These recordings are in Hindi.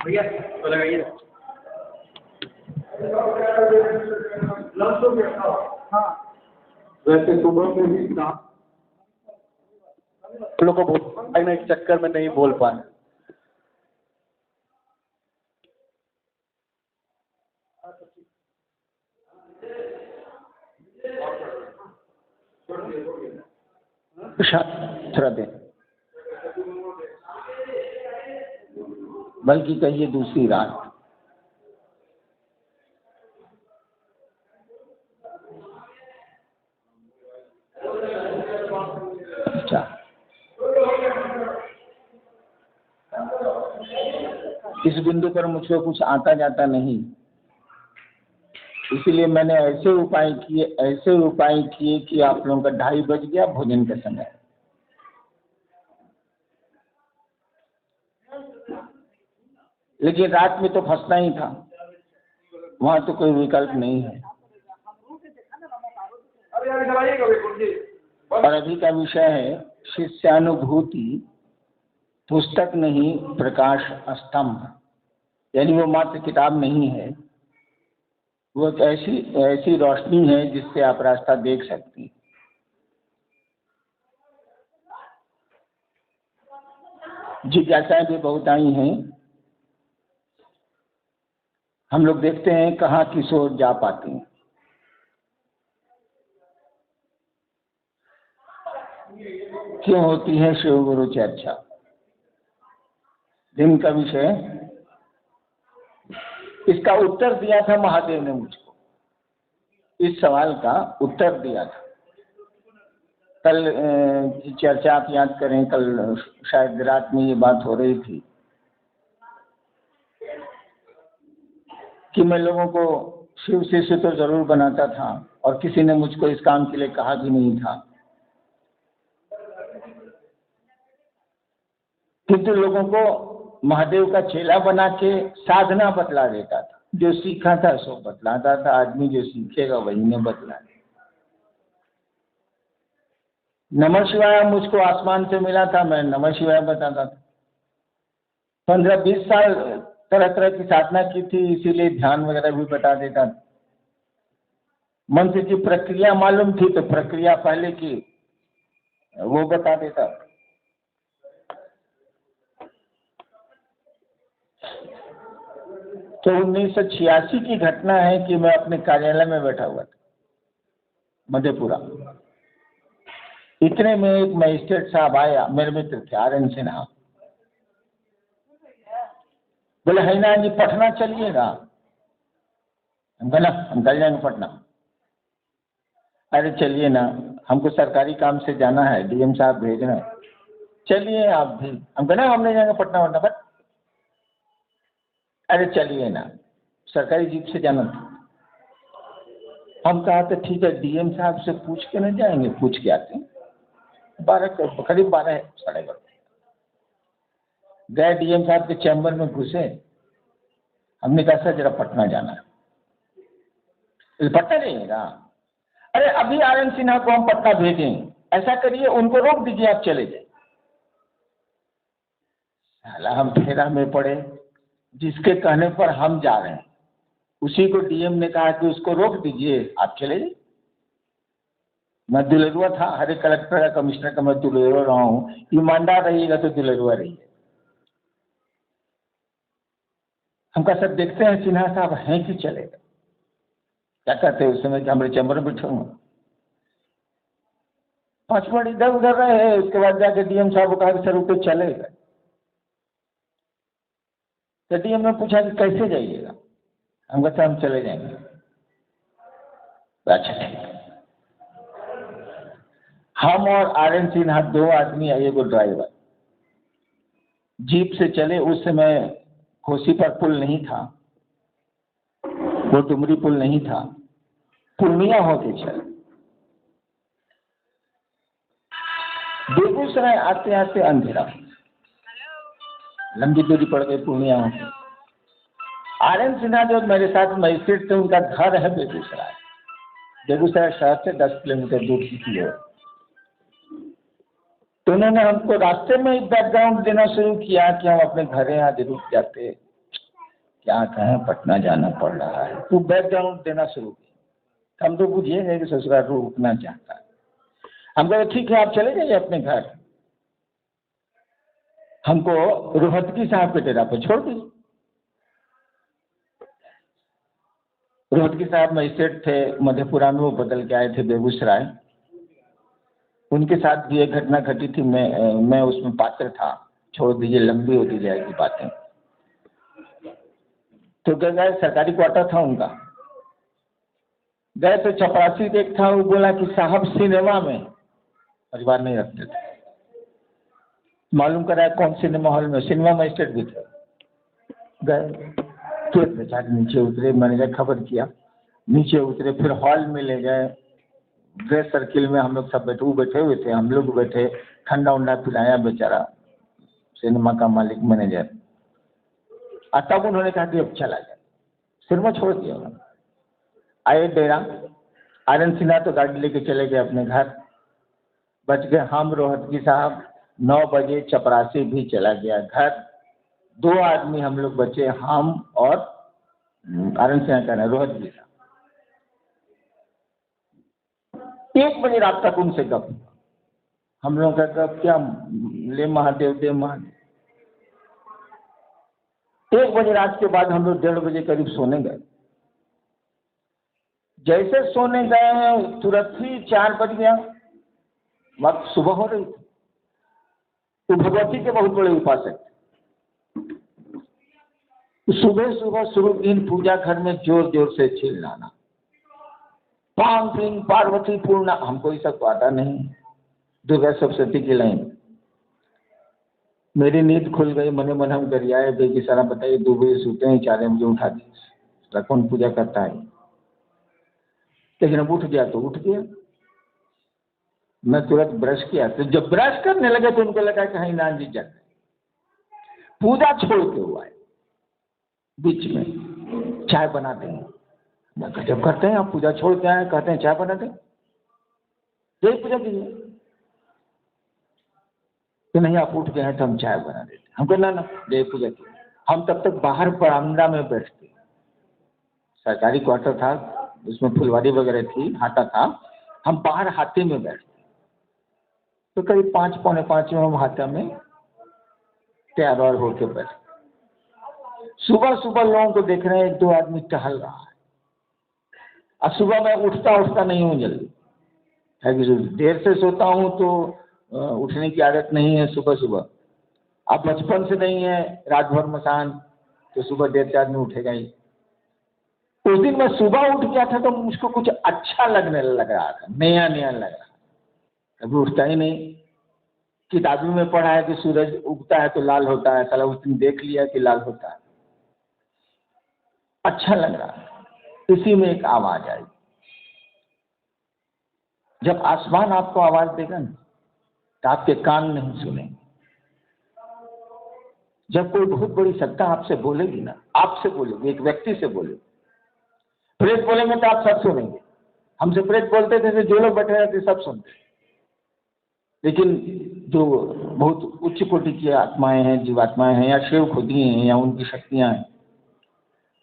भैया तो लगाइए। हाँ वैसे सुबह में भी था लोगों को एक चक्कर में नहीं बोल पाए। थोड़ा दे, बल्कि कहिए दूसरी रात। अच्छा, इस बिंदु पर मुझको कुछ आता जाता नहीं, इसलिए मैंने ऐसे उपाय किए कि आप लोगों का 2:30 बज गया भोजन का समय। लेकिन रात में तो फंसना ही था, वहां तो कोई विकल्प नहीं है। और अभी का विषय है शिष्यानुभूति, पुस्तक नहीं प्रकाश स्तंभ, यानी वो मात्र किताब नहीं है, वो एक ऐसी रोशनी है जिससे आप रास्ता देख सकती हैं। जिज्ञासाएं भी बहुत आई हैं। हम लोग देखते हैं कहाँ किशोर जा पाते हैं। क्यों होती है शिव गुरु चर्चा? दिन का विषय, इसका उत्तर दिया था महादेव ने मुझको, इस सवाल का उत्तर दिया था। कल चर्चा आप याद करें, कल शायद रात में ये बात हो रही थी कि मैं लोगों को शिव शिष्य तो जरूर बनाता था और किसी ने मुझको इस काम के लिए कहा भी नहीं था, किंतु लोगों को महादेव का चेला बना के साधना बतला देता था। जो सीखा था सो बतलाता था, आदमी जो सीखेगा वही ने बतला। नमः शिवाय मुझको आसमान से मिला था, मैं नमः शिवाय बताता था। 15-20 साल तरह तरह की साधना की थी, इसीलिए ध्यान वगैरह भी बता देता था। मंत्र की प्रक्रिया मालूम थी तो प्रक्रिया पहले की वो बता देता। तो 1986 की घटना है कि मैं अपने कार्यालय में बैठा हुआ था मधेपुरा। इतने में एक मजिस्ट्रेट साहब आया, मेरे मित्र थे RN सिन्हा। बोले हैना जी पटना चलिएगा। हम कहा हम कल जाएंगे पटना। अरे चलिए ना, हमको सरकारी काम से जाना है, DM साहब भेज रहे हैं, चलिए आप भी। हम कहा हम नहीं जाएंगे पटना वटना पर। अरे चलिए ना, सरकारी जीप से जाना था। हम कहा तो ठीक है, DM साहब से पूछ के न जाएंगे, पूछ के आते हैं। करीब 12 साढ़े 12 गए, DM साहब के चैम्बर में घुसे। हमने कहा सर जरा पटना जाना है। पटना जाइएगा? अरे अभी RN सिन्हा को हम पटना भेजें, ऐसा करिए उनको रोक दीजिए, आप चले जाइए। साला हम फेरा में पड़े, जिसके कहने पर हम जा रहे हैं उसी को DM ने कहा कि उसको रोक दीजिए, आप चले जाइए। मैं दुलरुआ था, हर एक कलेक्टर या कमिश्नर का मैं दुलरुआ रहा हूँ। ईमानदार रहिएगा तो दुलरुआ रहिए। हम कहा सर देखते हैं सिन्हा साहब हैं कि चलेगा। क्या कहते हैं उस समय कि हमारे चैम्बर में बैठूंगा। 5 मिनट इधर उधर रहे, उसके बाद जाके DM साहब को कहा कि सर ऊपर चलेगा। तो DM ने पूछा कि कैसे जाइएगा? हम कहते हम चले जाएंगे। अच्छा ठीक है। हम और RN सिन्हा 2 आदमी आए, वो ड्राइवर जीप से चले। उस समय कोसी पर पुल नहीं था, वो डुमरी पुल नहीं था, पूर्णिया होके चले। बेगूसराय आते आते अंधेरा, लंबी दूरी पड़ गई पूर्णिया होके। RN सिन्हा जो मेरे साथ मजिस्ट्रेट थे, उनका घर है बेगूसराय। बेगूसराय शहर से 10 किलोमीटर दूर की ओर। तो उन्होंने हमको रास्ते में ही बैकग्राउंड देना शुरू किया कि हम अपने घर यहाँ रुक जाते, क्या कहें पटना जाना पड़ रहा है, तो बैकग्राउंड देना शुरू किया। हम तो बुझिए नहीं कि ससुराल रुकना चाहता है। हम कहे ठीक है आप चले जाइए अपने घर, हमको रोहतगी साहब के डेरा पर छोड़ दीजिए। रोहतगी साहब मजिस्ट्रेट थे मधेपुरा में, वो बदल के आए थे बेगूसराय। उनके साथ भी एक घटना घटी थी, मैं उसमें पात्र था। छोड़ दीजिए, लंबी होती जाएगी बातें। तो गए, सरकारी क्वार्टर था उनका। गए तो चपरासी एक था, वो बोला कि साहब सिनेमा में परिवार नहीं रखते थे। मालूम कराया कौन सिनेमा हॉल में, सिनेमा मजिस्ट्रेट भी थे। गए तुरंत बेचारे नीचे उतरे, मैनेजर खबर किया, नीचे उतरे, फिर हॉल में ले गए। ड्रेस सर्किल में हम लोग सब बैठे, वो बैठे हुए थे, हम लोग बैठे, ठंडा उंडा पिलाया बेचारा सिनेमा का मालिक मैनेजर। और तब उन्होंने कहा कि अब चला जाए, सिनेमा छोड़ दिया उन्होंने। आए डेरा, आनंद सिन्हा तो गाड़ी लेके चले गए अपने घर। बच गए हम, रोहतगी साहब। 9 बजे चपरासी भी चला गया घर। 2 आदमी हम लोग बचे, हम और आनंद सिन्हा का रोहतगी साहब। 1 बजे रात तक उनसे गप। हम लोगों का गप क्या, ले महादेव दे महादेव। 1 बजे रात के बाद हम लोग 1:30 बजे करीब सोने गए। जैसे सोने गए तुरंत ही 4 बज गया, वक्त सुबह हो रही थी। तो भगवती के बहुत बड़े उपासक थे। सुबह सुबह शुरू दिन पूजा घर में जोर जोर से चिल्लाना, पांग पिंग पार्वती पूर्णा। हमको ये सब आता नहीं, दुर्गा सप्तशती की लाइन। मेरी नींद खुल गई, मने मन हम गरियाए बेगी सारा बताइए 2 बजे सोते हैं, 4 बजे उठा दी, कौन पूजा करता है। लेकिन अब उठ गया तो उठ गया। मैं तुरंत ब्रश किया, तो जब ब्रश करने लगे तो उनको लगा कहीं नान जी जग गए। पूजा छोड़ के हुआ है, बीच में चाय बनाते हैं। मैं गजब करते हैं, आप पूजा छोड़ के आए, कहते हैं चाय बनाते हैं, यही पूजा कीजिए। तो नहीं आप उठ गए हैं तो हम चाय बना देते। हमको ना यही पूजा की। हम तब तक बाहर बरामदा में बैठते, सरकारी क्वार्टर था, उसमें फुलवारी वगैरह थी, हाटा था। हम बाहर हाथे में बैठते, तो करीब 5 पौने 5 में हम हाथा में तैयार और होके बैठते। सुबह सुबह लोगों को देख रहे हैं, 1-2 आदमी टहल रहा है। अब सुबह मैं उठता नहीं हूँ जल्दी, देर से सोता हूँ तो उठने की आदत नहीं है सुबह सुबह। अब बचपन से नहीं है, रात भर मसान, तो सुबह देर से आदमी उठेगा ही। उस दिन मैं सुबह उठ गया था तो मुझको कुछ अच्छा लगने लग रहा था, नया नया लग रहा था। कभी उठता ही नहीं। किताबी में पढ़ा है कि सूरज उगता है तो लाल होता है, साला उस दिन देख लिया कि लाल होता है। अच्छा लग रहा है। इसी में एक आवाज आई। जब आसमान आपको आवाज देगा ना, तो आपके कान नहीं सुनेंगे। जब कोई बहुत बड़ी सत्ता आपसे बोलेगी ना, आपसे बोलेगी, एक व्यक्ति से बोलेगी। प्रेत बोलेंगे तो आप सब सुनेंगे। हमसे प्रेत बोलते थे तो जो लोग बैठे रहते सब सुनते। लेकिन जो बहुत उच्च कोटि की आत्माएं हैं, जीवात्माएं हैं, या शिव खुद ही हैं, या उनकी शक्तियां हैं,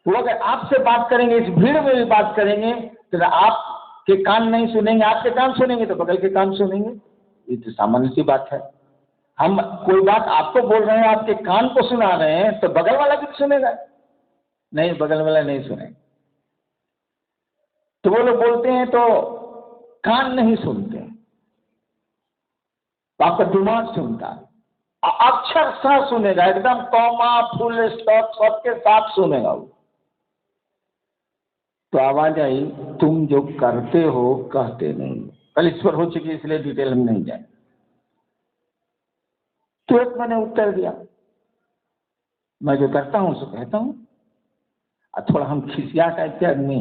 वो अगर आपसे बात करेंगे, इस भीड़ में भी बात करेंगे, तो आपके कान नहीं सुनेंगे। आपके कान सुनेंगे तो बगल के कान सुनेंगे। ये तो सामान्य सी बात है। हम कोई बात आपको बोल रहे हैं, आपके कान को सुना रहे हैं, तो बगल वाला भी सुनेगा? नहीं, बगल वाला नहीं सुनेगा। तो वो लोग बोलते हैं तो कान नहीं सुनते, तो आपका दिमाग सुनता है। अक्षरशः सुनेगा, एकदम कॉमा फुल स्टॉप सबके साथ सुनेगा वो। तो आवाज आई, तुम जो करते हो कहते नहीं। कल इस पर हो चुकी, इसलिए डिटेल हम नहीं जाए। तुरंत मैंने उत्तर दिया, मैं जो करता हूं सो कहता हूं। और थोड़ा हम खिसिया टाइप के आदमी।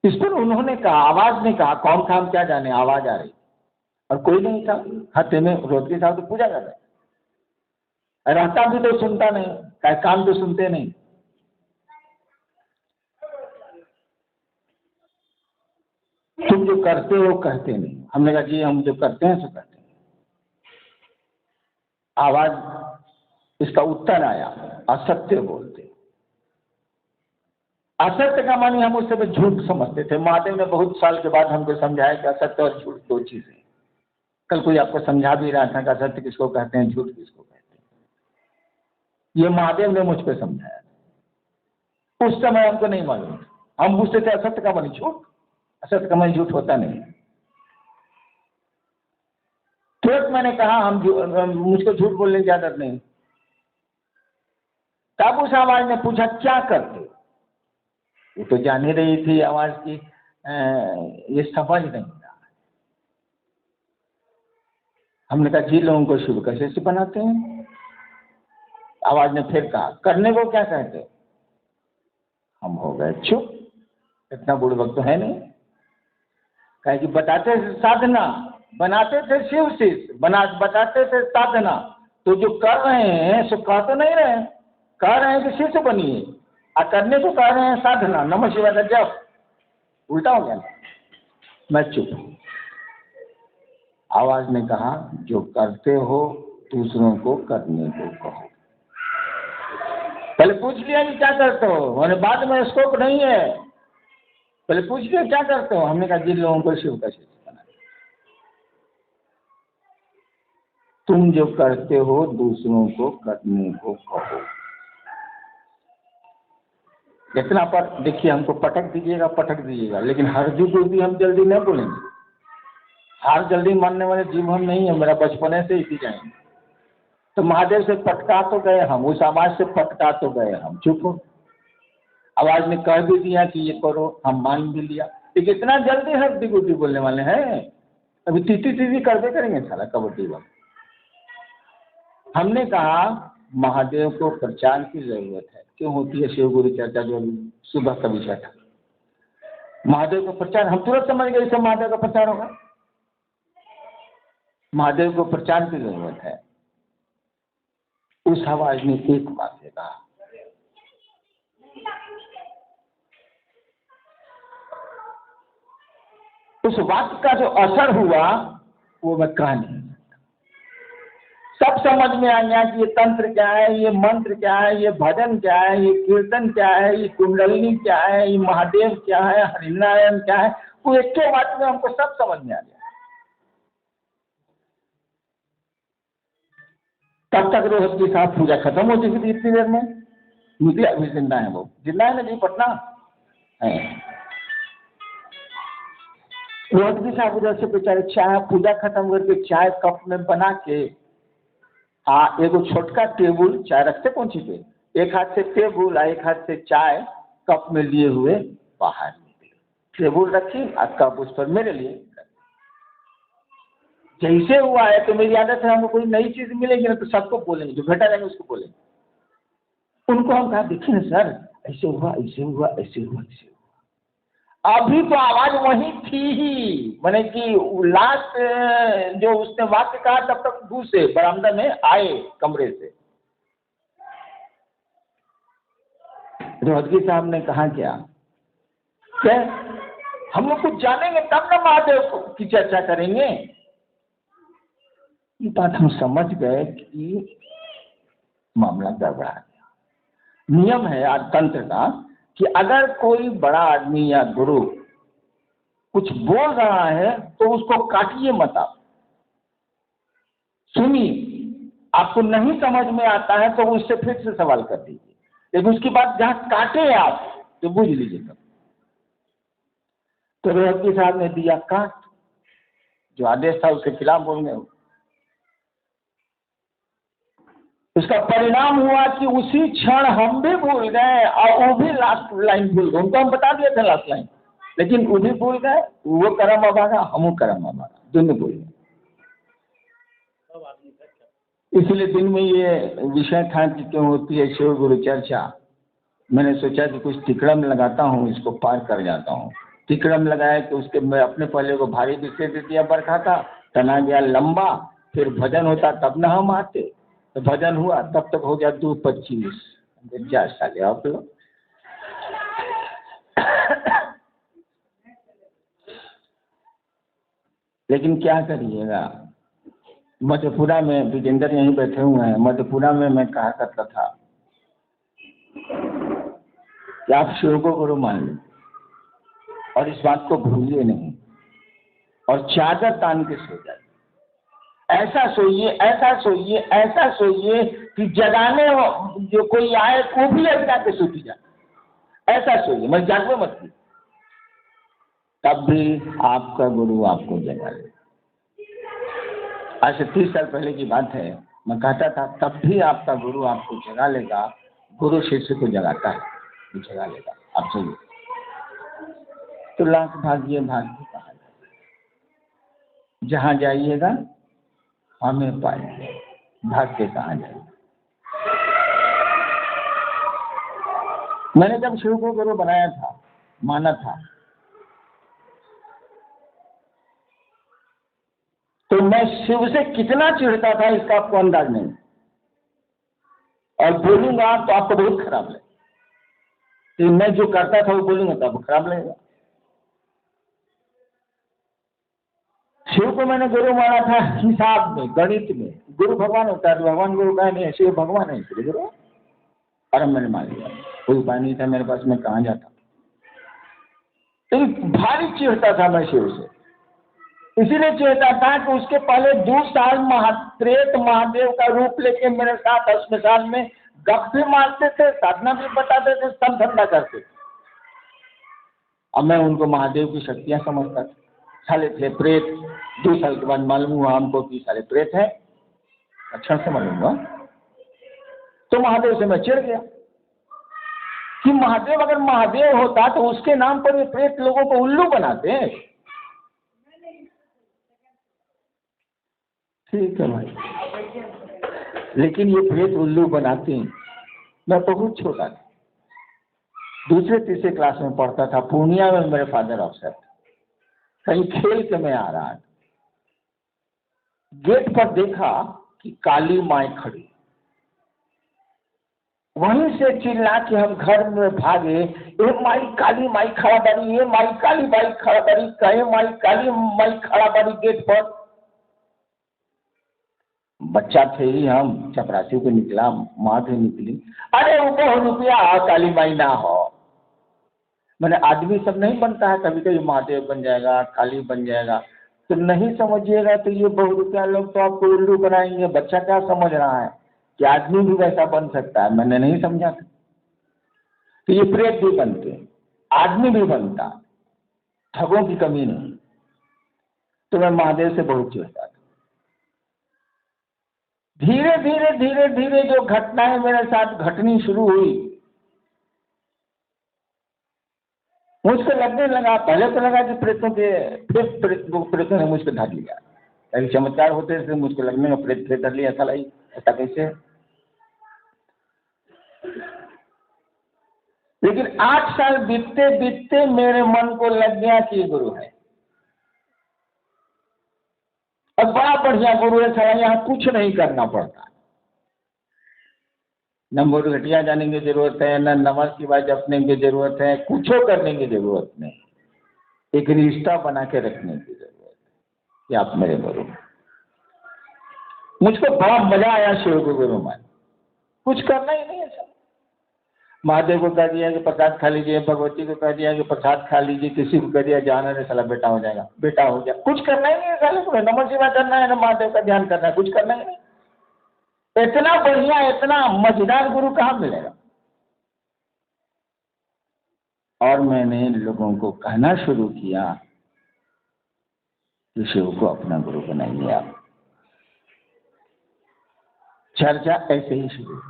इस पर उन्होंने कहा, आवाज ने कहा, कौन था हम क्या जाने, आवाज आ रही और कोई नहीं था। हाथे में रोहतगी साहब तो पूजा कर रहे, रहता भी तो सुनता नहीं, क्या कान तो सुनते नहीं। तुम जो करते हो कहते नहीं। हमने कहा जी हम जो करते हैं सो कहते हैं। आवाज इसका उत्तर आया, असत्य बोलते। असत्य का मानी हम उस समय झूठ समझते थे। महादेव ने बहुत साल के बाद हमको समझाया कि असत्य और झूठ दो चीजें। कल कोई आपको समझा भी रहा था कि असत्य किसको कहते हैं, झूठ किसको कहते हैं। ये महादेव ने मुझ पर समझाया। उस समय हमको नहीं मालूम था। हम पूछते थे असत्य का मानी झूठ, असत्य का मानी झूठ होता नहीं। तुरंत मैंने कहा मुझको झूठ बोलने की आदत नहीं। तब उस आवाज ने पूछा क्या करते? वो तो जान ही रही थी आवाज की ये समझ नहीं रहा। हमने कहा जिन लोगों को शिव कैसे से बनाते हैं। आवाज ने फिर कहा करने को क्या कहते? हम हो गए चुप। इतना बुड़बक तो है नहीं। कहे कि बताते थे साधना, बनाते थे शिव शिष्य, बताते थे साधना, तो जो कर रहे हैं सो कह तो नहीं रहे, कह रहे हैं कि शिष्य बनिए, और करने को कह रहे हैं साधना, नमः शिवाय का जप। उल्टा हो गया ना। मैं चुप। आवाज ने कहा जो करते हो दूसरों को करने को कहो। पहले पूछ लिया कि क्या करते हो, मैंने बाद में स्कोप नहीं है। पहले पूछ लिया क्या करते हो। हमने कहा जिन लोगों को शिव का शिष्य बना। तुम जो करते हो दूसरों को करने को कहो। इतना पर देखिए, हमको पटक दीजिएगा, लेकिन हर जीव भी हम जल्दी नहीं बोलेंगे। हार जल्दी मानने वाले जीव हम नहीं है। मेरा बचपने से इसी जाएंगे। तो महादेव से पटका तो गए हम, उस आवाज से पटका तो गए हम, चुप हो। आवाज ने कह भी दिया कि ये करो, हम मान भी लिया। लेकिन इतना जल्दी हड्डी गुड्डी बोलने वाले हैं। अभी तीती करते करेंगे साला कबड्डी वाला। हमने कहा महादेव को प्रचार की जरूरत है। क्यों होती है शिव गुरु चर्चा, जो अभी सुबह का विषय था। महादेव का प्रचार, हम तुरंत समझ गए इससे महादेव का प्रचार होगा। महादेव को प्रचार की जरूरत है। उस आवाज ने एक बात कहा, उस वाक्य का जो असर हुआ वो मैं कह नहीं सकता। सब समझ में आ गया कि ये तंत्र क्या है, ये मंत्र क्या है, ये भजन क्या है, ये कीर्तन क्या है, ये कुंडलिनी क्या है, ये महादेव क्या है, हरिनारायण क्या है। वो एक के बात में हमको सब समझ में आ गया। तब तक रोहत के साथ पूजा खत्म हो चुकी थी। इतनी देर में निकले, अभी जिंदा है वो, जिंदा है ना जी, पटना है। रोहत के साथ उधर से बेचारे चाय, पूजा खत्म करके चाय कप में बना के, एगो छोटका टेबुल, चाय रखते पहुंची पे, एक हाथ से टेबुल और एक हाथ से चाय कप में लिए हुए बाहर निकले। टेबुल रखी और कप उस पर मेरे लिए। जैसे हुआ है तो मेरी आदत है, हमको कोई नई चीज मिलेगी ना तो सबको बोलेंगे, जो घटा जाएंगे उसको बोलेंगे। उनको हम कहा देखिए ना सर, ऐसे हुआ, ऐसे हुआ, ऐसे हुआ, ऐसे हुआ। अभी तो आवाज वही थी ही, मैंने कि लास्ट जो उसने वाक्य कहा तब तक दूसरे बरामदा में आए कमरे से। रोहतगी साहब ने कहा क्या हम लोग कुछ जानेंगे तब ना महादेव की चर्चा करेंगे। ये बात हम समझ गए कि मामला गड़बड़ा गया। नियम है आज तंत्र का कि अगर कोई बड़ा आदमी या गुरु कुछ बोल रहा है तो उसको काटिए मत, आप सुनिए। आपको नहीं समझ में आता है तो उससे फिर से सवाल कर दीजिए, लेकिन उसकी बात जहां काटे आप तो बुझ लीजिए तब। तो रोहतगी साहब ने दिया काट, जो आदेश था उसके खिलाफ बोल गए। उसका परिणाम हुआ कि उसी क्षण हम भी भूल गए और वो भी लास्ट लाइन भूल गए। उनको हम बता दिए थे लास्ट लाइन, लेकिन वो भी भूल गए। वो करम अभागा, हम करम अभागा, दोनों भूल गए। इसलिए दिन में ये विषय था कि क्यों होती है शिव गुरु चर्चा। मैंने सोचा कि कुछ तिकड़म लगाता हूँ, इसको पार कर जाता हूँ। तिकड़म लगाया कि उसके मैं अपने पहले को भारी विषय दे दिया बरखा का, तना गया लंबा, फिर भजन होता तब न हम आते। तो भजन हुआ तब तक हो गया 2:25। क्या साले आप लोग। लेकिन क्या करिएगा, मधेपुरा में विजेंद्र यहीं बैठे हुए हैं। मधेपुरा में मैं कहा करता था कि आप शिव को गुरु मान लें और इस बात को भूलिए नहीं, और चादर तान के सो जाइए। ऐसा सोइए, ऐसा सोइए, ऐसा सोइए कि जगाने जो कोई आए वो भी लड़का के सूती जाए। ऐसा सोइए, मैं जागो मत कीजिए, तब भी आपका गुरु आपको जगा ले। आज से 30 साल पहले की बात है, मैं कहता था तब भी आपका गुरु आपको जगा लेगा। गुरु शिष्य को जगाता है, वो जगा लेगा। आप सुनिए, तो लाख भाग्य भाग्य कहा जाए, जहाँ जाइएगा हमें पाइए, भाग्य कहाँ जाइए। मैंने जब शिव को गुरु बनाया था, माना था, तो मैं शिव से कितना चिढ़ता था इसका आपको अंदाज नहीं, और बोलूंगा तो आपको बहुत खराब लगेगा। तो मैं जो करता था वो बोलूंगा तो आपको खराब लगेगा। शिव को मैंने गुरु माना था हिसाब में, गणित में। गुरु भगवान होता है तो भगवान गुरु का नहीं है, शिव भगवान है इसलिए गुरु। और मैंने मान लिया, कोई उपाय नहीं था मेरे पास, मैं कहाँ जाता। तो भारी चिढ़ता था मैं शिव से, इसीलिए चिढ़ता था कि उसके पहले 2 साल प्रेत महादेव का रूप लेके मेरे साथ अस्पताल में गप भी मारते थे, साधना भी बताते थे, सब धंधा करते थे। अब मैं उनको महादेव की शक्तियां समझता था। साले थे प्रेत। 2 साल के बाद मालूम हुआ हमको कि साले प्रेत है, अच्छा से मालूम हुआ। तो महादेव से मैं चिढ़ गया कि महादेव अगर महादेव होता तो उसके नाम पर ये प्रेत लोगों को उल्लू बनाते। ठीक है भाई, लेकिन ये प्रेत उल्लू बनाते हैं। मैं बहुत छोटा था, 2-3 क्लास में पढ़ता था। पूर्णिया में मेरे फादर अफसर थे। कहीं खेल के मैं आ रहा था, गेट पर देखा कि काली माई खड़ी। वहीं से चिल्ला के हम घर में भागे, ये माई काली माई खड़ा बारी, ये माई काली माई खड़ा बारी, कहे माई काली माई खड़ा बारी गेट पर। बच्चा थे ही हम, चपरासी को निकला, माँ भी निकली, अरे ऊपर रुपया काली माई ना हो। मैंने आदमी सब नहीं बनता है, कभी कभी महादेव बन जाएगा, काली बन जाएगा। तो नहीं समझिएगा तो ये बहुरूपिया लोग तो आपको उल्लू बनाएंगे। बच्चा क्या समझ रहा है कि आदमी भी वैसा बन सकता है। मैंने नहीं समझा था। तो ये प्रेत भी बनते, आदमी भी बनता, ठगों की कमी नहीं। तो मैं महादेव से बहुत चिढ़ता था। धीरे धीरे धीरे धीरे जो घटनाएं मेरे साथ घटनी शुरू हुई, मुझको लगने लगा, पहले तो लगा कि प्रेतों ने मुझको धर लिया। कभी चमत्कार होते थे, मुझको लगने लगा प्रेत धर लिया, ऐसा लगी, ऐसा कैसे। लेकिन 8 साल बीतते बीतते मेरे मन को लग गया कि ये गुरु है, और बड़ा बढ़िया गुरु है। सारा यहाँ कुछ नहीं करना पड़ता, न मुर्घटिया जाने की जरूरत है, न नमक की बात जपने की जरूरत है, कुछ करने की जरूरत नहीं। एक रिश्ता बना के रखने की जरूरत है कि आप मेरे गुरु। मुझको बड़ा मजा आया शिव को गुरु मान। कुछ करना ही नहीं है सब। महादेव को कह दिया कि प्रसाद खा लीजिए, भगवती को कह दिया कि प्रसाद खा लीजिए, किसी को कह दिया जाना नहीं, साला बेटा हो जाएगा, बेटा हो गया। कुछ करना ही नहीं है साले को, नमः शिवाय करना है, न महादेव का ध्यान करना है, कुछ करना ही नहीं। इतना बढ़िया, इतना मजेदार गुरु कहाँ मिलेगा। और मैंने लोगों को कहना शुरू किया कि शिव को अपना गुरु बनाइए आप। चर्चा ऐसे ही शुरू हुई।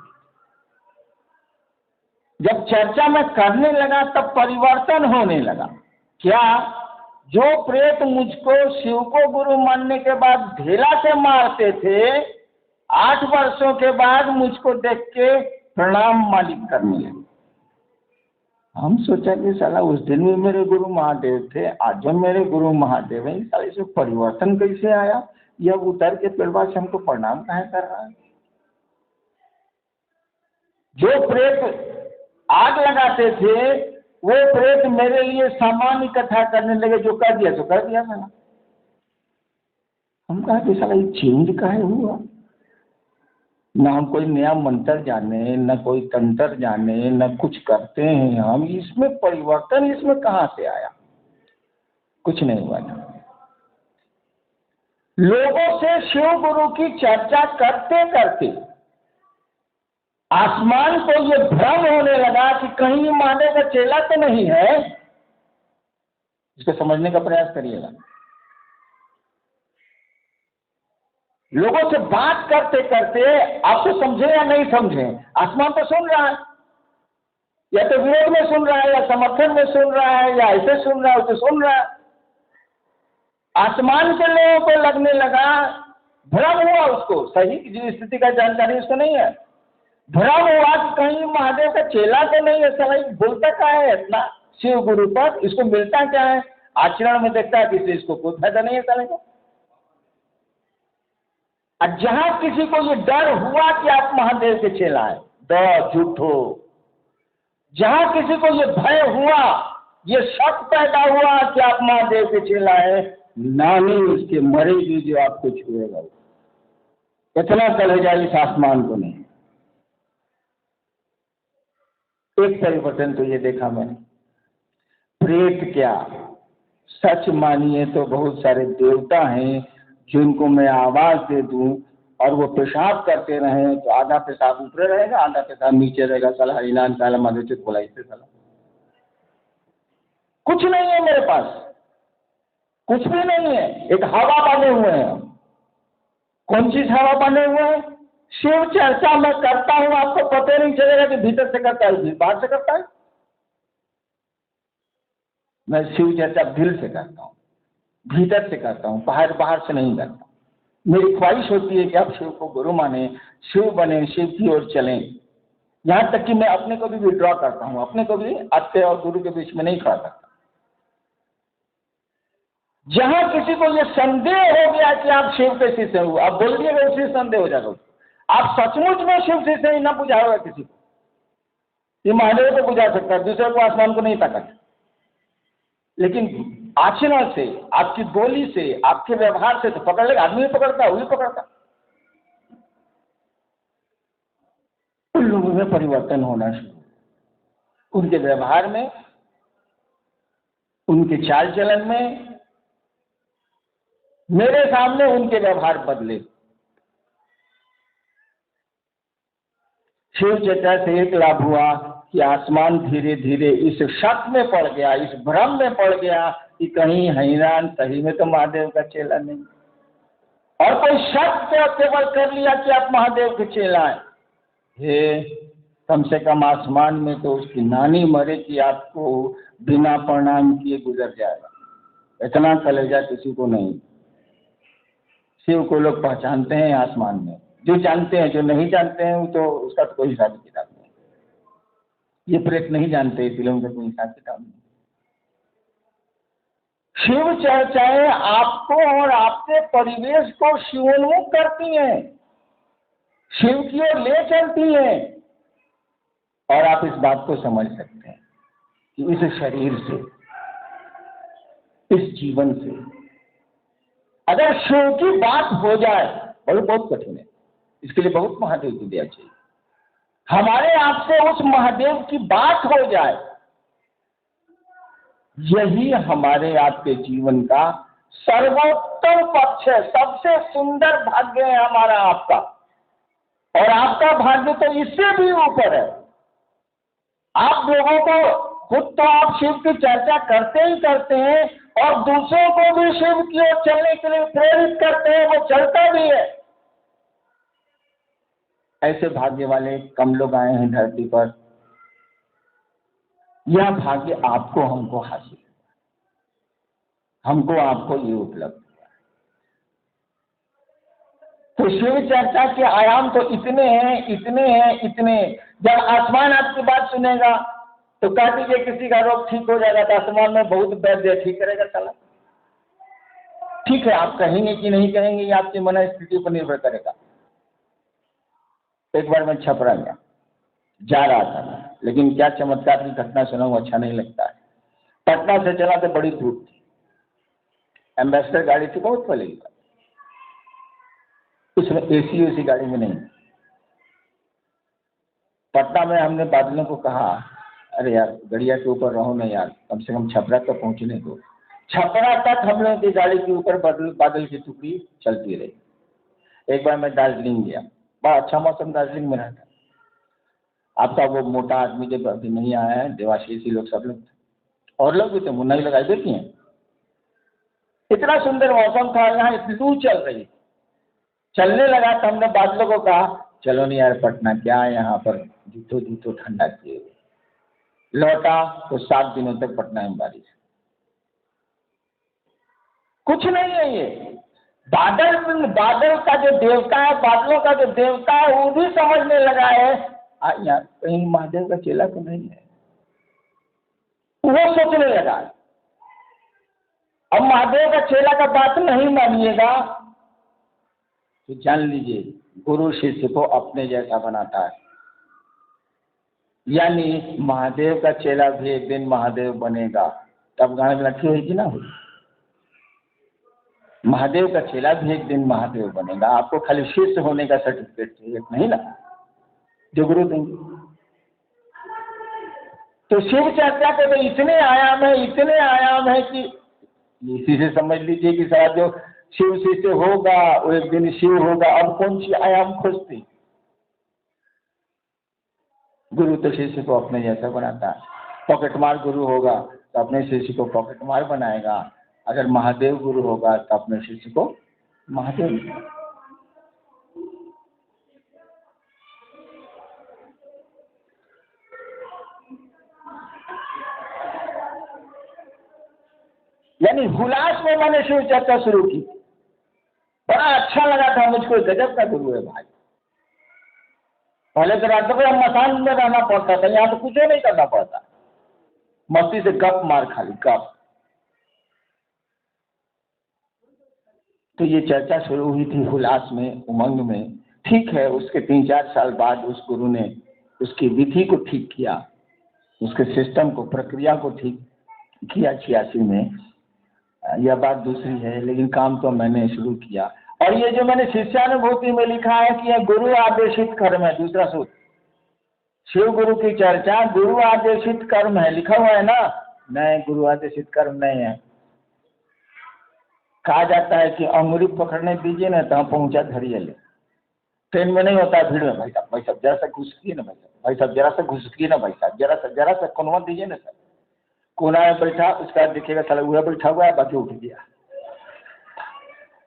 जब चर्चा में करने लगा तब परिवर्तन होने लगा। क्या? जो प्रेत मुझको शिव को गुरु मानने के बाद ढेला से मारते थे, 8 वर्षों के बाद मुझको देख के प्रणाम मालिक करने लगे। हम सोचा कि साला उस दिन भी मेरे गुरु महादेव थे, आज भी मेरे गुरु महादेव हैं, साले से परिवर्तन कैसे आया? यह उतर के पेड़वा से हमको प्रणाम काहे कर रहा है? जो प्रेत आग लगाते थे, वो प्रेत मेरे लिए सामान इकट्ठा करने लगे। जो कर दिया सो कर दिया मैंने। हम कहा कि साला ये चेंज काहे हुआ? ना हम कोई नया मंत्र जाने, न कोई तंत्र जाने, न कुछ करते हैं हम, इसमें परिवर्तन इसमें कहाँ से आया? कुछ नहीं हुआ था। लोगों से शिव गुरु की चर्चा करते करते आसमान को ये भ्रम होने लगा कि कहीं महादेव का चेला तो नहीं है। इसको समझने का प्रयास करिएगा। लोगों से बात करते करते आप तो समझे या नहीं समझे, आसमान तो सुन रहा है, या तो विरोध में सुन रहा है, या समर्थन में सुन रहा है, या ऐसे सुन रहा है, उसे सुन रहा है। आसमान के लोगों को लगने लगा, भ्रम हुआ उसको, सही जो स्थिति का जानकारी उसको नहीं है, भ्रम हुआ कि कहीं महादेव का चेला तो नहीं है, सही बोलता क्या है इतना शिव गुरु पर, इसको मिलता क्या है? आचरण में देखता है किसी इसको कोई फायदा नहीं है साले को। और जहां किसी को ये डर हुआ कि आप महादेव के चेला है, डर झूठो, जहां किसी को ये भय हुआ, ये शक पैदा हुआ कि आप महादेव के चेला है, नानी उसके मरेगी जो आपको छुएगा। इतना कलेजा इस आसमान को नहीं। एक परिवर्तन तो ये देखा मैंने, प्रेत क्या, सच मानिए तो बहुत सारे देवता हैं जिनको मैं आवाज दे दूं और वो पेशाब करते रहे तो आधा पेशाब ऊपर रहेगा, आधा पेशाब नीचे रहेगा। साला हरिनाम साला माधुचित बोला इससे साला कुछ नहीं है मेरे पास, कुछ भी नहीं है। एक हवा बने हुए हैं। कौन चीज हवा बने हुए हैं? शिव चर्चा मैं करता हूं, आपको पता नहीं चलेगा कि भीतर से करता है बाहर से करता है। मैं शिव चर्चा दिल से करता हूं, भीतर से करता हूं, बाहर से नहीं करता। मेरी ख्वाहिश होती है कि आप शिव को गुरु माने, शिव बने, शिव की ओर चलें। यहां तक कि मैं अपने को भी विड्रॉ करता हूं, अपने को भी आत्या और गुरु के बीच में नहीं खड़ा करता। जहां किसी को यह संदेह हो गया कि आप शिव के शिष्य हो, आप बोल दिएगा उसी संदेह हो जाएगा। आप सचमुच में शिव शिष्य ही ना बुझाओगे किसी को, ये महादेव को बुझा सकता है, दूसरे को आसमान को नहीं ताकत। लेकिन आचरण से, आपकी बोली से, आपके व्यवहार से तो पकड़ लेगा। आदमी पकड़ता है, वही पकड़ता। उन लोगों में परिवर्तन होना शुरू, उनके व्यवहार में, उनके चाल चलन में। मेरे सामने उनके व्यवहार बदले। शिव चर्चा से एक लाभ हुआ कि आसमान धीरे धीरे इस शक में पड़ गया, इस भ्रम में पड़ गया कि कहीं हैरान सही में तो महादेव का चेला नहीं। और कोई शक तो केवल कर लिया कि आप महादेव के चेला हैं। हे, कम से कम आसमान में तो उसकी नानी मरे कि आपको बिना प्रणाम किए गुजर जाएगा। इतना कलेजा किसी को नहीं। शिव को लोग पहचानते हैं आसमान में, जो जानते हैं, जो नहीं जानते हैं वो तो उसका तो कोई हिसाब किताब नहीं। ये प्रेत नहीं जानते, इसलिए उनका कोई हिसाब किताब नहीं। शिव चर्चाएं आपको और आपके परिवेश को शिवोन्मुख करती हैं, शिव की ओर ले चलती हैं। और आप इस बात को समझ सकते हैं कि इस शरीर से, इस जीवन से अगर शिव की बात हो जाए, बहुत कठिन है, इसके लिए बहुत महादेव की दया चाहिए। हमारे आपसे उस महादेव की बात हो जाए, यही हमारे आपके जीवन का सर्वोत्तम पक्ष है, सबसे सुंदर भाग्य है हमारा आपका। और आपका भाग्य तो इससे भी ऊपर है। आप लोगों को खुद तो आप शिव की चर्चा करते ही करते हैं और दूसरों को भी शिव की ओर चलने के लिए प्रेरित करते हैं, वो चलता भी है। ऐसे भाग्य वाले कम लोग आए हैं धरती पर। यह भाग्य आपको हमको हासिल है, हमको आपको ये उपलब्ध हुआ है। तो शिव चर्चा के आयाम तो इतने हैं, इतने हैं, इतने। जब आसमान आपकी बात सुनेगा तो कह दीजिए किसी का रोग ठीक हो जाएगा तो आसमान में बहुत वैद्य ठीक करेगा साला। ठीक है, आप कहेंगे कि नहीं कहेंगे ये आपकी मन स्थिति पर निर्भर करेगा। एक बार मैं छपरा गया, जा रहा था, लेकिन क्या चमत्कार की घटना सुनाऊं, अच्छा नहीं लगता है। पटना से चला तो बड़ी धूप थी, एम्बेसडर गाड़ी थी, बहुत पहले की बात। उसमें एसी उसी गाड़ी में नहीं। पटना में हमने बादलों को कहा, अरे यार गड़िया के ऊपर रहो ना यार, कम से कम छपरा तक पहुंचने दो। छपरा तक हम लोगों की गाड़ी के ऊपर बादल की टुकड़ी चलती रही। एक बार मैं दार्जिलिंग गया, बड़ा अच्छा मौसम दार्जिलिंग में रहता। आपका वो मोटा आदमी जब अभी नहीं आया है, देवाशीष लोग सब लोग थे, और लोग भी थे, मुन्ना ही लगाई देखी हैं। इतना सुंदर मौसम था, यहाँ इतनी लू चल रही, चलने लगा तो हमने बादलों को कहा चलो नहीं यार पटना क्या है यहाँ पर, जूठो जूठो ठंडा किए हुए। लौटा तो 7 दिनों तक पटना में बारिश। कुछ नहीं है ये, बादल बादल का जो देवता है, बादलों का जो देवता है वो भी समझने लगा है यार कहीं महादेव का चेला तो नहीं है, वो सोचने लगा। अब महादेव का चेला का बात नहीं मानिएगा तो जान लीजिए गुरु शिष्य को अपने जैसा बनाता है। यानी महादेव का चेला भी एक दिन महादेव बनेगा, तब गाने में लठी होगी ना हुई। महादेव का चेला भी एक दिन महादेव बनेगा। आपको खाली शिष्य होने का सर्टिफिकेट चाहिए नहीं ना, जो गुरु देंगे। तो शिव चर्चा के तो इतने आयाम है कि इसी से समझ लीजिए कि शायद जो शिव शिष्य होगा वो एक दिन शिव होगा। अब कौन सी आयाम खोजते? गुरु तो शिष्य को अपने जैसा बनाता है। पॉकेटमार गुरु होगा तो अपने शिष्य को पॉकेटमार बनाएगा। अगर महादेव गुरु होगा तो अपने शिष्य को महादेव। यानी हुलास में मैंने शिव चर्चा शुरू की, बड़ा अच्छा लगा था मुझको, गजब का गुरु है भाई। पहले तो रातों को मकान में रहना पड़ता था, यहाँ तो कुछ नहीं करना पड़ता, मस्ती से गप मार खाली गप। तो ये चर्चा शुरू हुई थी हुलास में, उमंग में। ठीक है, उसके 3-4 साल बाद उस गुरु ने उसकी विधि को ठीक किया, उसके सिस्टम को, प्रक्रिया को ठीक किया 86 में। यह बात दूसरी है, लेकिन काम तो मैंने शुरू किया। और ये जो मैंने शिष्यानुभूति में लिखा है कि यह गुरु आदेशित कर्म है, दूसरा सूत्र, शिव गुरु की चर्चा गुरु आदेशित कर्म है, लिखा हुआ है ना। नहीं, गुरु आदेशित कर्म नहीं है। कहा जाता है कि अंगुरी पकड़ने दीजिए ना तो पहुंचा धरिए ले। ट्रेन में नहीं होता है, भीड़ में भाई साहब जरा सा घुसकिए ना, भाई साहब जरा सा घुसकिए ना, भाई साहब जरा सा कोनवा दीजिए ना सर। कोना में बैठा, उसका देखिएगा साला हुआ बैठा हुआ है, बाकी उठ गया।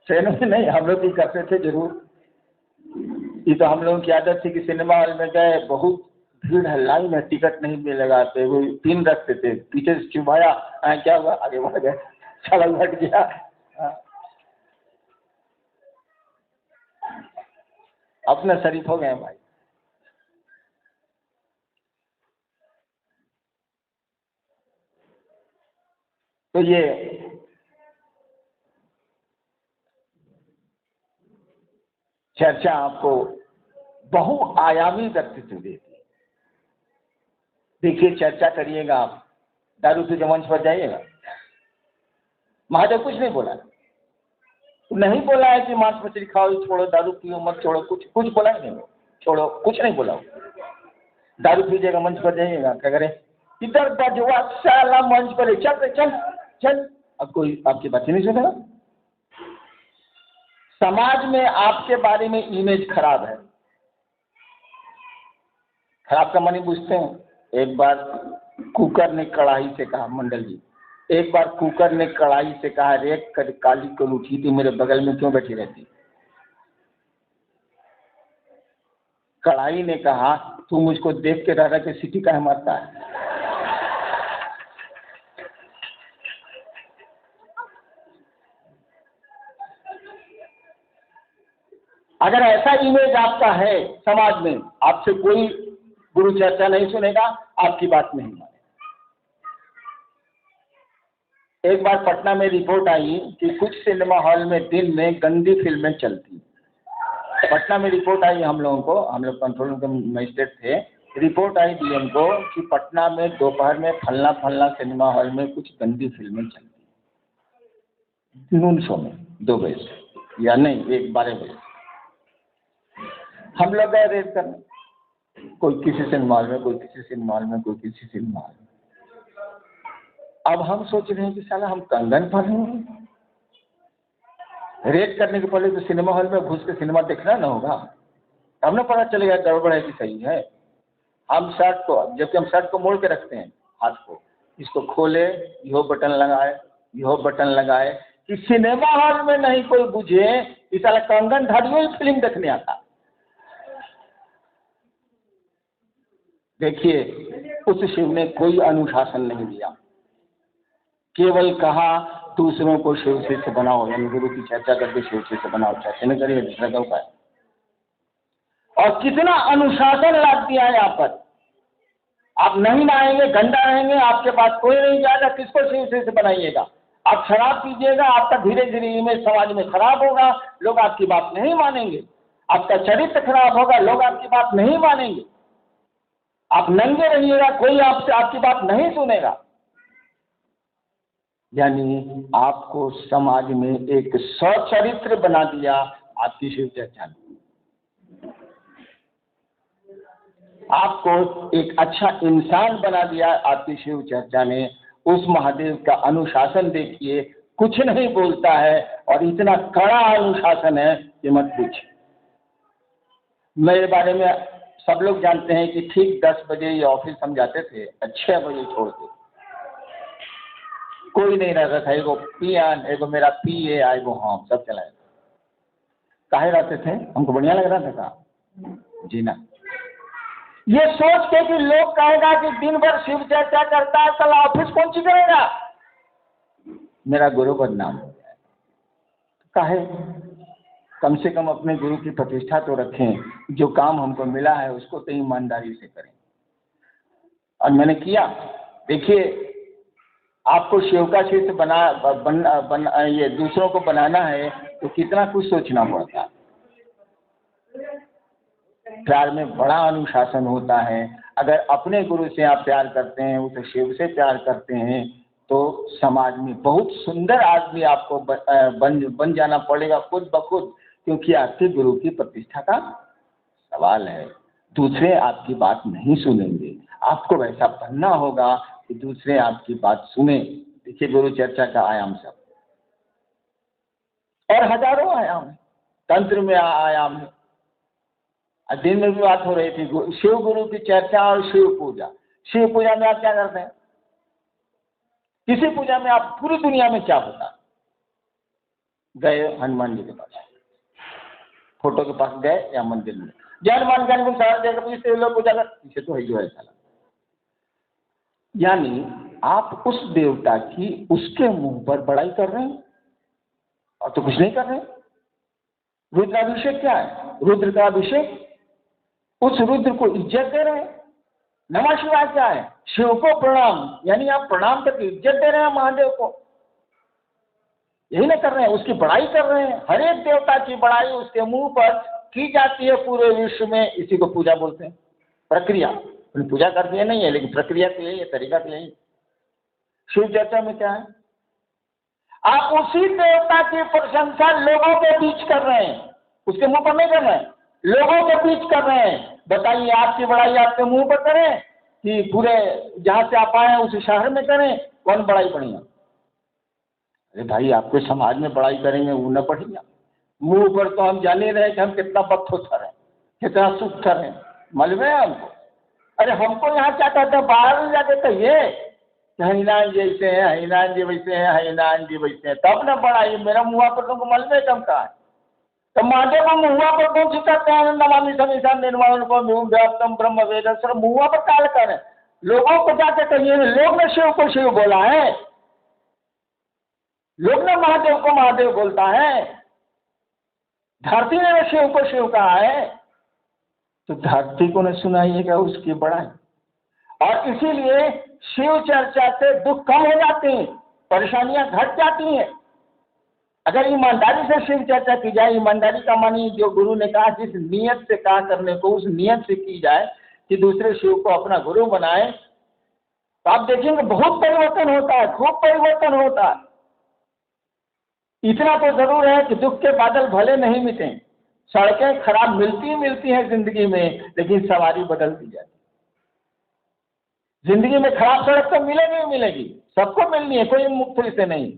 ट्रेन में नहीं, हम लोग भी करते थे जरूर। ये तो हम लोगों की आदत थी कि सिनेमा हॉल में गए, बहुत भीड़ है, लाइन है, टिकट नहीं मिलेगा तो वो पिन रखते थे, पीछे से चुभाया, क्या हुआ, आगे बढ़ गए, साला हट गया। अपने शरीफ हो गए भाई। तो ये चर्चा आपको बहुआयामी व्यक्तित्व देती है। देखिए, चर्चा करिएगा आप, दारू पी मंच पर जाइएगा, महादेव कुछ नहीं बोला, नहीं बोला है कि मांस मछली खाओ, छोड़ो, दारू पियो मत, छोड़ो, कुछ बोला ही नहीं, छोड़ो, कुछ नहीं बोला। दारू पीजिएगा, मंच पर जाइएगा, क्या करे, इधर बजवा साला मंच पर, चल चल चल, अब कोई आपकी बात ही नहीं सुनेगा। समाज में आपके बारे में इमेज खराब है। खराब का मानी पूछते हैं। एक बार कुकर ने कढ़ाई से कहा, मंडल जी, एक बार कुकर ने कढ़ाई से कहा, रे काली को उठी थी, मेरे बगल में क्यों बैठी रहती? कढ़ाई ने कहा, तू मुझको देख के रह रहा कि सीटी काहे मारता है? अगर ऐसा इमेज आपका है समाज में, आपसे कोई गुरु चर्चा नहीं सुनेगा, आपकी बात नहीं मानेगा। एक बार पटना में रिपोर्ट आई कि कुछ सिनेमा हॉल में दिन में गंदी फिल्में चलती। पटना में रिपोर्ट आई हम लोगों को, हम लोग कंट्रोल रूम के मजिस्ट्रेट थे, रिपोर्ट आई डीएम को कि पटना में दोपहर में फलना सिनेमा हॉल में कुछ गंदी फिल्में चलती, नून शो में 2 बजे से, या नहीं 12 बजे। हम लोग गए रेड करने, कोई किसी सिनेमा हॉल में, कोई किसी सिनेमा हॉल में, कोई किसी सिनेमा हॉल में। अब हम सोच रहे हैं कि साला हम कंगन पहनेंगे। रेड करने के पहले तो सिनेमा हॉल में घुस के सिनेमा देखना ना होगा, तब ना पता चलेगा गड़बड़ है कि सही है। हम शर्ट को, जबकि हम शर्ट को मोड़ के रखते हैं हाथ को, इसको खोले, यो बटन लगाए, यो बटन लगाए, कि सिनेमा हॉल में नहीं कोई बुझे कि साला कंगन धारियों ही फिल्म देखने आता। देखिए, उस शिव ने कोई अनुशासन नहीं दिया, केवल कहा दूसरों को शिव से बनाओ, यानी गुरु की चर्चा करके शिव से बनाओ, चर्चा नहीं करिए, दूसरा का उपाय। और कितना अनुशासन लाद दिया है यहाँ पर। आप नहीं नहाएंगे, गंदा रहेंगे, आपके पास कोई नहीं जाएगा, किसको शिव से बनाइएगा। आप शराब पीजिएगा, आपका धीरे धीरे इमेज समाज में खराब होगा, लोग आपकी बात नहीं मानेंगे। आपका चरित्र खराब होगा, लोग आपकी बात नहीं मानेंगे। आप नंगे रहिएगा, कोई आपसे आपकी बात नहीं सुनेगा। यानी आपको समाज में एक सचरित्र बना दिया आपकी शिव चर्चा ने। आपको एक अच्छा इंसान बना दिया आपकी शिव चर्चा ने। उस महादेव का अनुशासन देखिए, कुछ नहीं बोलता है, और इतना कड़ा अनुशासन है कि मत पूछिए। मेरे बारे में सब लोग जानते हैं कि ठीक 10 बजे ये ऑफिस हम जाते थे, 6 बजे छोड़ के कोई नहीं रहता था। एगो पियान, एगो मेरा पीए, एगो हम, सब चलाए। काहे रहते थे? हमको बढ़िया लग रहा था जी ना। ये सोच के कि लोग कहेगा कि दिन भर शिव चर्चा करता है, कल ऑफिस कौन सी करेगा, मेरा गुरु बदनाम हो गया। काहे? कम से कम अपने गुरु की प्रतिष्ठा तो रखें, जो काम हमको मिला है उसको तो ईमानदारी से करें। और मैंने किया। देखिए, आपको शिव का शिष्य ये दूसरों को बनाना है तो कितना कुछ सोचना पड़ता है। प्यार में बड़ा अनुशासन होता है। अगर अपने गुरु से आप प्यार करते हैं, उसे शिव से प्यार करते हैं, तो समाज में बहुत सुंदर आदमी आपको बन जाना पड़ेगा खुद ब खुद, क्योंकि आपके गुरु की प्रतिष्ठा का सवाल है। दूसरे आपकी बात नहीं सुनेंगे, आपको वैसा बनना होगा कि दूसरे आपकी बात सुने। देखिए, गुरु चर्चा का आयाम सब, और हजारों आयाम है, तंत्र में आयाम है। दिन में भी बात हो रही थी शिव गुरु की चर्चा और शिव पूजा। शिव पूजा में आप क्या करते हैं? किसी पूजा में आप पूरी दुनिया में क्या होता? गए हनुमान जी के पास, फोटो के पास गए या मंदिर में, जय हनुमान ज्ञान गुण सागर जगत लोग पूजा कर, पीछे तो है जो है साला। यानी आप उस देवता की उसके मुंह पर बड़ाई कर रहे हैं और तो कुछ नहीं कर रहे। रुद्राभिषेक क्या है? रुद्र का अभिषेक, उस रुद्र को इज्जत दे रहे हैं। नमः शिवाय क्या है? शिव को प्रणाम, यानी आप प्रणाम करके इज्जत दे रहे हैं महादेव को। यही ना कर रहे हैं, उसकी बड़ाई कर रहे हैं। हर एक देवता की बड़ाई उसके मुंह पर की जाती है पूरे विश्व में। इसी को पूजा बोलते हैं। प्रक्रिया, पूजा करती है नहीं है, लेकिन प्रक्रिया तो यही है, तरीका तो यही। शिव चर्चा में क्या है? आप उसी देवता की प्रशंसा लोगों के बीच कर रहे हैं, उसके मुंह पर नहीं कर रहे हैं, लोगों के बीच कर रहे हैं। बताइए, आपकी बड़ाई आपके मुंह पर करें कि पूरे जहां से आप आए हैं उस शहर में करें? कौन बड़ाई बढ़िया? अरे भाई, आपके समाज में बड़ाई करेंगे वो न बढ़िया। मुंह पर तो हम जान ही रहे कि हम कितना बदखोर हैं, कितना सुखर हैं, मालूम है हमको। अरे हमको यहाँ क्या कहते हैं, बाहर जाके कहिए हरिनारायण जी ऐसे हैं, हरिनारायण जी वैसे हैं, हरिनारायण जी वैसे हैं, तब न बड़ाई। मेरा मुँह पर तुमको मालूम है कम का है? तो महादेव को मुँह पर कौन सी करते हैं? नमामि समीसा निर्माण को व्याप्तम ब्रह्म वेद, सर मुँह पर काल करें। लोगों को जाके कहिए, लोग ने शिव को शिव बोला है, लोग ने महादेव को महादेव बोलता है, धरती ने शिव को शिव कहा है, तो धरती को न सुनाइएगा उसकी बड़ाई। और इसीलिए शिव चर्चा से दुख कम हो जाते हैं, परेशानियां घट जाती हैं। अगर ईमानदारी से शिव चर्चा की जाए, ईमानदारी का मानी जो गुरु ने कहा जिस नियत से कहा करने को, उस नियत से की जाए कि दूसरे शिव को अपना गुरु बनाए, तो आप देखेंगे बहुत परिवर्तन होता है, खूब परिवर्तन होता है। इतना तो जरूर है कि दुख के बादल भले नहीं मिटे, सड़कें खराब मिलती हैं जिंदगी में, लेकिन सवारी बदलती जाती। जिंदगी में खराब सड़क तो मिलेगी ही मिलेगी, सबको मिलनी है, कोई मुक्त से नहीं,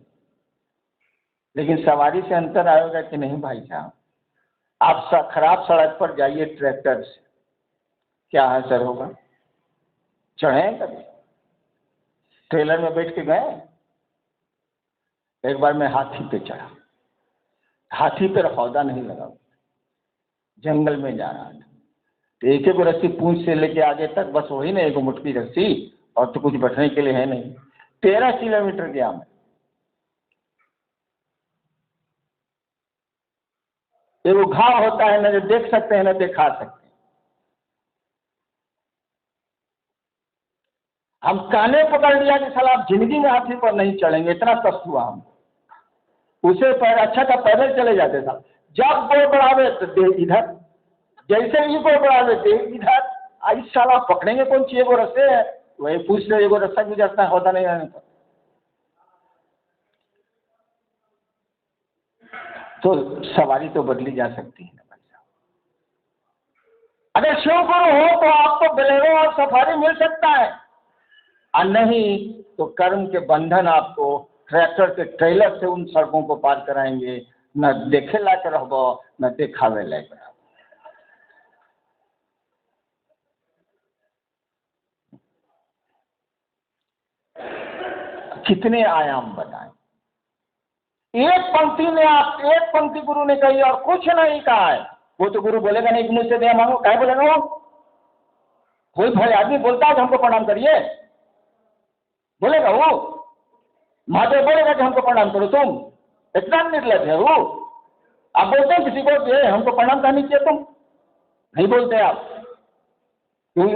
लेकिन सवारी से अंतर आएगा कि नहीं भाई साहब। आप खराब सड़क पर जाइए ट्रैक्टर से, क्या असर होगा? चढ़े कभी? ट्रेलर में बैठ के गए? एक बार मैं हाथी पे चढ़ा, हाथी पर हौदा नहीं लगा, जंगल में जा रहा था, तो एक एक रस्सी पूंछ से लेके आगे तक, बस वही ना एक मुट्ठी रस्सी, और तो कुछ बैठने के लिए है नहीं। 13 किलोमीटर गया मैं। ये वो घाव होता है ना, जो देख सकते हैं ना दिखा सकते हैं। हम काने पकड़ लिया कि साला आप जिंदगी में हाथी पर नहीं चढ़ेंगे, इतना कष्ट हुआ हम। उसे पैर अच्छा था, पैदल चले जाते था। जब गोड़ बढ़ावे तो देह इधर, जैसे ही गोड़ बढ़ावे देह इधर, आई साला पकड़ेंगे कौन सी एगो रस्से है, वही पूछ ले एगो रस्सा गुजरता है, होता नहीं रहने पर। तो सवारी तो बदली जा सकती है ना भाई साहब। अगर शिव गुरु हो तो आपको बोलेरो और सफारी मिल सकता है, और नहीं तो कर्म के बंधन आपको ट्रैक्टर के ट्रेलर से उन सड़कों को पार कराएंगे, न देखे लायक रहबो न देखावे लायक रहबो। कितने आयाम बताएं? एक पंक्ति में आप, एक पंक्ति गुरु ने कही और कुछ नहीं कहा है। वो तो गुरु बोलेगा नहीं कि मुझसे दया मांगो, क्या बोलेगा वो? कोई भले आदमी बोलता है कि हमको प्रणाम करिए, बोलेगा वो? महादेव बोलेगा कि हमको प्रणाम करो, तुम इतना निर्लज है वो? आप बोलते हैं किसी को कि हमको प्रणाम करनी चाहिए, तुम नहीं बोलते आप, क्योंकि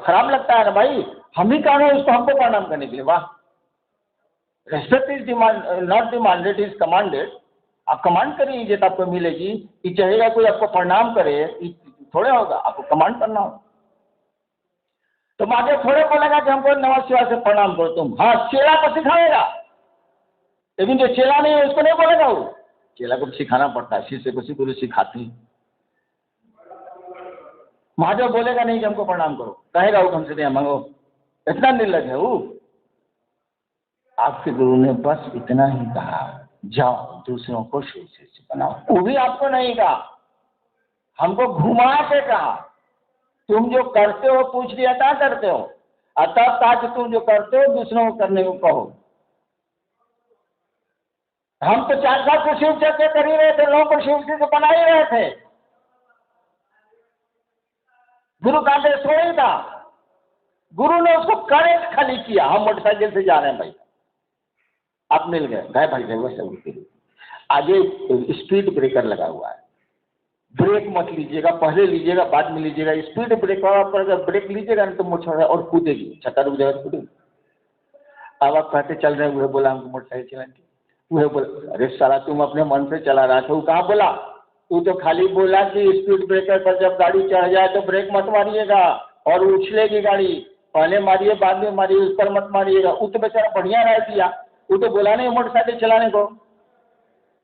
खराब लगता है ना भाई, हम ही कहा उसको हमको प्रणाम करने के लिए। वाह, respect is demand not demanded, is commanded. आप कमांड करिए तो आपको मिलेगी, कि चाहेगा कोई आपको प्रणाम करे, थोड़े होगा, आपको कमांड करना होगा। तो महादेव थोड़े बोलेगा कि हमको नमः शिवाय से प्रणाम करो तुम, हाँ चेला को सिखाएगा, लेकिन जो चेला नहीं है उसको नहीं बोलेगा। वो चेला को सिखाना पड़ता है, शिष्य को गुरु सिखाते हैं। महादेव बोलेगा नहीं कि हमको प्रणाम करो, कहेगा वो हमसे दया मांगो, इतना निर्लज है वो। आपके गुरु ने बस इतना ही कहा, जाओ दूसरों को शिष्य बनाओ। वो भी आपको नहीं कहा, हमको घुमा के कहा, तुम जो करते हो पूछ लिया क्या करते हो, और तब कहा कि तुम जो करते हो दूसरों को करने को कहो। हम तो 4 साल से शिव चर्चा कर ही रहे थे, लोगों को शिव से बना ही रहे थे। गुरु का आदेश हो ही था, गुरु ने उसको करेक्ट खाली किया। हम मोटरसाइकिल से जा रहे हैं भाई, आप मिल गए, गए भाई साहब, आगे स्पीड ब्रेकर लगा हुआ है, ब्रेक मत लीजिएगा, पहले लीजिएगा बाद में लीजिएगा। स्पीड ब्रेकर पर अगर ब्रेक लीजिएगा ना तो मोटर और कूदेगी, छक्का रुक जाएगा, कूदेगी। अब आप कहते चल रहे हैं, वह बोला हमको मोटरसाइकिल चलानी, वह बोला अरे साला तुम अपने मन से चला रहा था, वो कहाँ बोला? तू तो खाली बोला कि स्पीड ब्रेकर पर जब गाड़ी चढ़ जाए तो ब्रेक मत मारिएगा और उछलेगी गाड़ी, पहले मारिए बाद में मारिए, उस पर मत मारिएगा। वो तो बेचारा बढ़िया राय दिया, वो तो बोला नहीं मोटरसाइकिल चलाने को।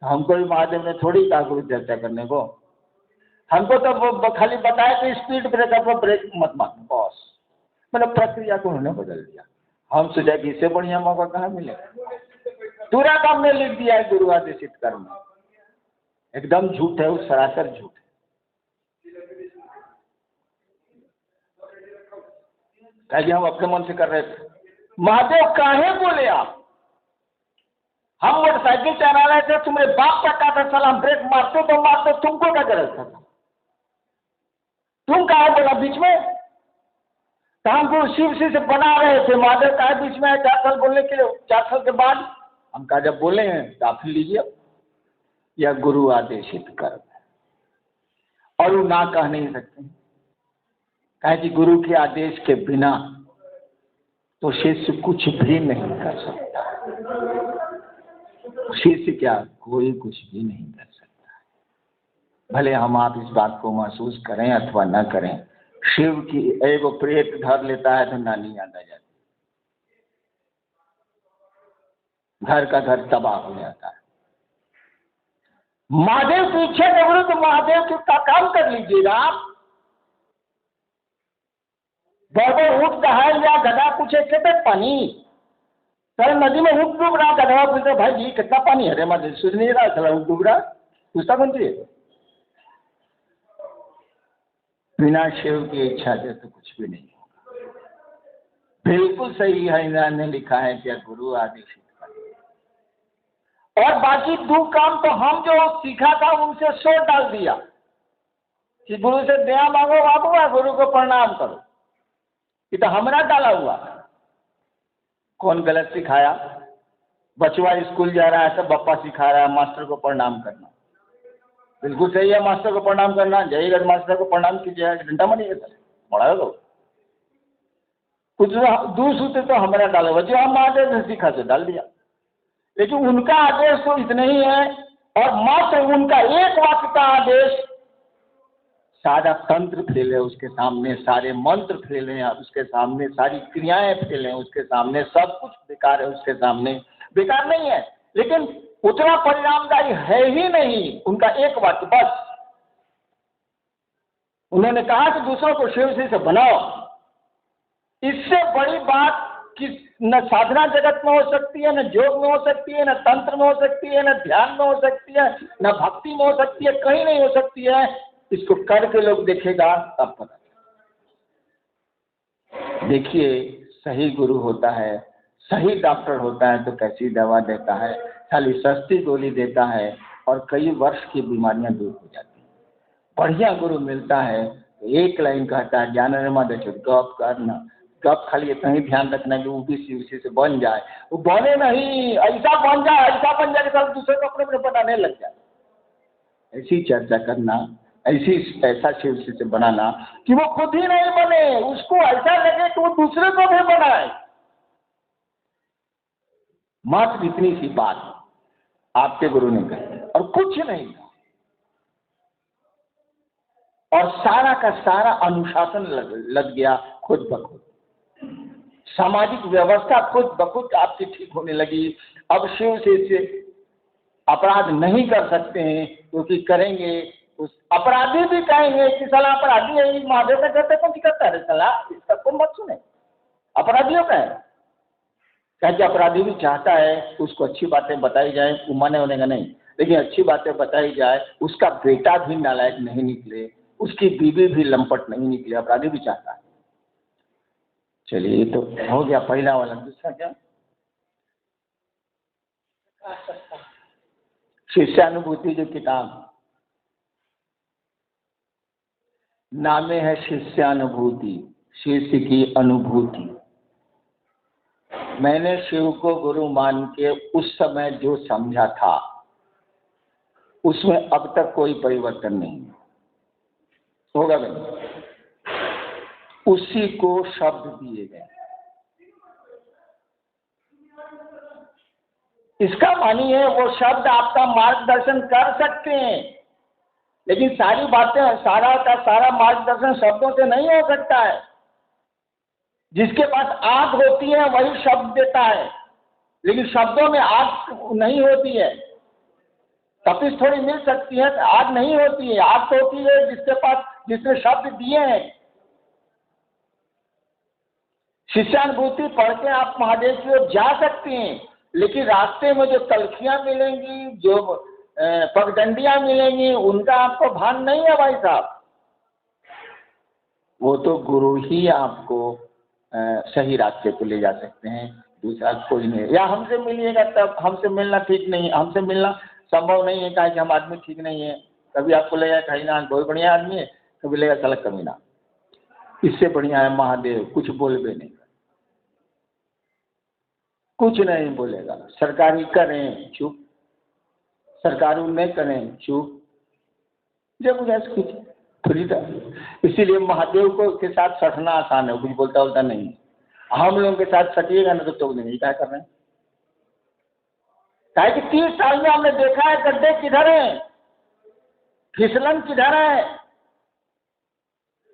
हमको भी महादेव ने थोड़ी कहा गुरु चर्चा करने को, हमको तो खाली बताया कि स्पीड ब्रेकर पर ब्रेक मत मारना, बॉस। मतलब प्रक्रिया को उन्होंने बदल दिया। हम सोचा कि इससे बढ़िया मौका कहाँ मिलेगा। पूरा काम ने लिख दिया है गुरु आदेशित कर्म, एकदम झूठ है, वो सरासर झूठ है। कहे हम अपने मन से कर रहे थे। महादेव काहे बोले आप? हम मोटरसाइकिल चला रहे थे, तुम्हारे बाप का कहा था साला ब्रेक मारते तो मारते, तुमको क्या जरूरत था? तुम कहा बोला बीच में? तो हमको शिव से बना रहे थे, महादेव कहा बीच में है 4 साल बोलने के लिए, 4 साल के बाद हम कहा जब बोले हैं दाखिल लीजिए। यह गुरु आदेशित कर्म है और वो ना कह नहीं सकते, कहे कि गुरु के आदेश के बिना तो शिष्य कुछ भी नहीं कर सकता। शिष्य क्या, कोई कुछ भी नहीं कर सकता। भले हम आप इस बात को महसूस करें अथवा न करें, शिव की एगो प्रेत धर लेता है तो नानी याद आ जाती, घर का घर तबाह हो जाता है। महादेव पीछे डबरू तो महादेव का काम कर लीजिएगा आप। गड़बड़ ऊँट का है या गधा कुछ है कितने पानी, कल नदी में ऊँट डूब रहा, गधा पूछते भाई जी कितना पानी है रे, मैं सूझ नहीं रहा चला ऊँट डूब रहा, पूछता कौन चाहिए। बिना शिव की इच्छा से तो कुछ भी नहीं होगा। बिल्कुल सही है, इन्होंने ने लिखा है कि गुरु आदेशित करे। और बाकी दो काम तो हम जो सीखा था उनसे शोर डाल दिया कि गुरु से दया मांगो बाबू, गुरु को प्रणाम करो, ये तो हमारा डाला हुआ है। कौन गलत सिखाया? बचवा स्कूल जा रहा है तो बप्पा सिखा रहा है मास्टर को प्रणाम करना। बिल्कुल सही है, मास्टर को प्रणाम करना, जाइएगा मास्टर को प्रणाम कीजिएगा, घंटा मानिएगा सर बड़ा तो कुछ दूर सूत्र तो हमारा डाला हुआ, जो हम महादेव ने सीखा से डाल दिया। लेकिन उनका आदेश तो इतना ही है, और मात्र उनका एक वाक्य का आदेश, सारा तंत्र फैले उसके सामने, सारे मंत्र फैले उसके सामने, सारी क्रियाएं फैले उसके सामने, सब कुछ बेकार है उसके सामने। बेकार नहीं है लेकिन उतना परिणामदायी है ही नहीं उनका एक वाक्य बस। उन्होंने कहा कि दूसरों को शिव से बनाओ। इससे बड़ी बात कि न साधना जगत में हो सकती है, न योग में हो सकती है, न तंत्र में हो सकती है, न ध्यान में हो सकती है, न भक्ति में हो सकती है, कहीं नहीं हो सकती है। इसको करके लोग देखेगा तब पता। देखिए सही गुरु होता है, सही डॉक्टर होता है तो कैसी दवा देता है, खाली सस्ती गोली देता है और कई वर्ष की बीमारियां दूर हो जाती हैं। बढ़िया गुरु मिलता है तो एक लाइन कहता है ज्ञान रमा देखो गप करना, गप खाली इतना ही ध्यान रखना कि उसी से बन जाए, वो बने नहीं, ऐसा बन जाए कि सब दूसरे को अपने अपने बनाने लग जाए। ऐसी चर्चा करना, ऐसी ऐसा शिव से बनाना कि वो खुद ही नहीं बने, उसको ऐसा लगे कि वो दूसरे को भी बनाए। मात्र इतनी सी बात आपके गुरु ने कही और कुछ नहीं था। और सारा का सारा अनुशासन लग गया खुद ब खुद, सामाजिक व्यवस्था खुद ब खुद आपकी ठीक होने लगी। अब शिव से अपराध नहीं कर सकते हैं क्योंकि करेंगे उस अपराधी भी कहेंगे कि साला अपराधी है, महादेव का करते कौन करता है साला, इसका कौन मत सुने। अपराधियों का है क्या, अपराधी भी चाहता है उसको अच्छी बातें बताई जाए, वो माने होने का नहीं, लेकिन अच्छी बातें बताई जाए, उसका बेटा भी नालायक नहीं निकले, उसकी बीवी भी लंपट नहीं निकले, अपराधी भी चाहता है। चलिए ये तो हो गया पहला वाला। दूसरा क्या? शिष्यानुभूति जो किताब नामे है शिष्यानुभूति, शिष्य की अनुभूति। मैंने शिव को गुरु मान के उस समय जो समझा था उसमें अब तक कोई परिवर्तन नहीं होगा नहीं, उसी को शब्द दिए गए। इसका मानिए वो शब्द आपका मार्गदर्शन कर सकते हैं, लेकिन सारी बातें सारा का सारा मार्गदर्शन शब्दों से नहीं हो सकता है। जिसके पास आग होती है वही शब्द देता है, लेकिन शब्दों में आग नहीं होती है। तपिश थोड़ी मिल सकती है, आग नहीं होती है। आग तो होती है जिसके पास, जिसने शब्द दिए हैं। शिष्यानुभूति पढ़ के आप महादेव की ओर जा सकते हैं, लेकिन रास्ते में जो तलखियां मिलेंगी, जो पगडंडियां मिलेंगी, उनका आपको भान नहीं है भाई साहब। वो तो गुरु ही आपको सही रास्ते को ले जा सकते हैं, दूसरा कोई नहीं। या हमसे मिलिएगा तब, हमसे मिलना ठीक नहीं, हमसे मिलना संभव नहीं है, कहा कि हम आदमी ठीक नहीं है। कभी आपको लगेगा कहीं ना बहुत बढ़िया आदमी है, कभी लगेगा सलग कमीना। इससे बढ़िया है महादेव कुछ बोलबे नहीं, कुछ नहीं बोलेगा। सरकारी करें चुप, सरकारी नहीं करें चुप, जब मुझे कुछ फ्रीडम। इसीलिए महादेव को के साथ सटना आसान है, कुछ बोलता होता नहीं। हम लोगों के साथ सटिएगा ना तो नहीं, क्या कर रहे हैं। कि 30 साल में हमने देखा है गड्ढे किधर है, फिसलन किधर है।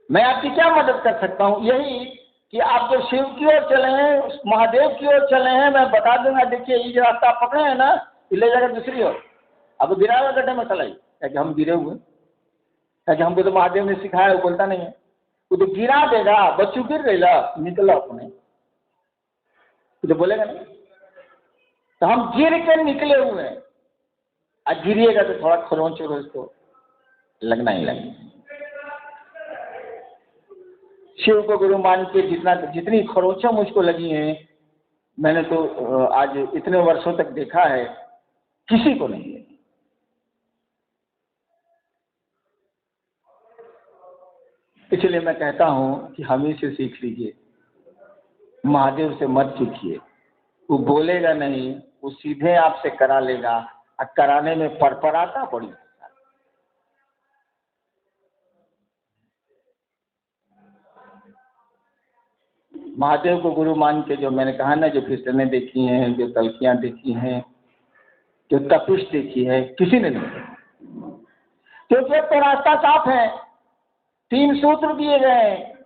मैं आपकी क्या मदद कर सकता हूँ? यही कि आप जो शिव की ओर चले हैं, महादेव की ओर चले हैं, मैं बता दूंगा देखिए ये रास्ता आप पकड़े हैं ना, ये ले जाकर दूसरी ओर। अब गिरा हुआ गड्ढे में चलाई क्या कि हम गिरे हुए, क्या कि हमको तो महादेव ने सिखाया, वो बोलता नहीं है। वो तो गिरा देगा, बच्चों गिर गई ला निकला अपने, तो बोलेगा नहीं। तो हम गिर के निकले हुए हैं, आज गिरिएगा तो थोड़ा खरोंच रोज तो लगना ही लगेगा। शिव को गुरु मान के जितनी खरोंचें मुझको लगी हैं, मैंने तो आज इतने वर्षों तक देखा है, किसी को नहीं है। इसलिए मैं कहता हूं कि हम ही से सीख लीजिए, महादेव से मत सीखिए। वो बोलेगा नहीं, वो सीधे आपसे करा लेगा, और कराने में परपराता बड़ी। महादेव को गुरु मान के, जो मैंने कहा ना, जो फिसलने देखी हैं, जो तलखियां देखी हैं, जो तपिश देखी है, किसी ने नहीं। क्योंकि अब तो रास्ता साफ है, 3 सूत्र दिए गए हैं,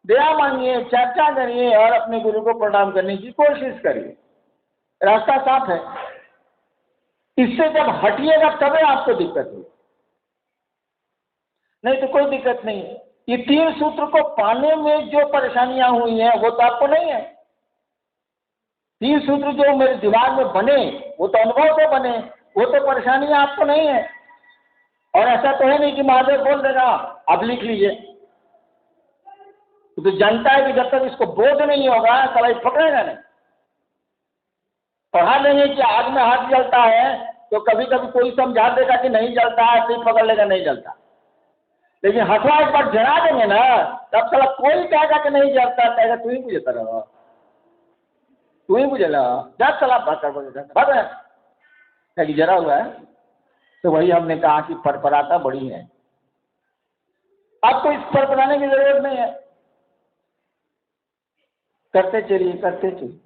दया मांगिए, चर्चा करिए और अपने गुरु को प्रणाम करने की कोशिश करिए। रास्ता साफ है। इससे जब हटिएगा तभी आपको दिक्कत होगी, नहीं तो कोई दिक्कत नहीं है। ये 3 सूत्र को पाने में जो परेशानियां हुई हैं वो तो आपको नहीं है। 3 सूत्र जो मेरे दिमाग में बने वो तो अनुभव से बने, वो तो परेशानियां आपको नहीं है। और ऐसा तो है नहीं कि महादेव बोल देगा अब लिख लीजिए। तो जानता है कि जब तक इसको बोध नहीं होगा कभी पकड़ेगा नहीं। पढ़ा लेंगे कि आग में हाथ जलता है तो कभी कभी कोई समझा देगा कि नहीं जलता है, फिर पकड़ लेगा नहीं जलता। लेकिन हथवा एक बार जला देंगे ना, तब साला कोई कहेगा कि नहीं जलता, कहेगा तू ही बुझता रहा, तू ही बुझेला, जा साला भाग जरा हुआ है। तो वही हमने कहा कि परपराता बड़ी है। आपको इस परपराने की जरूरत नहीं है, करते चलिए करते चलिए।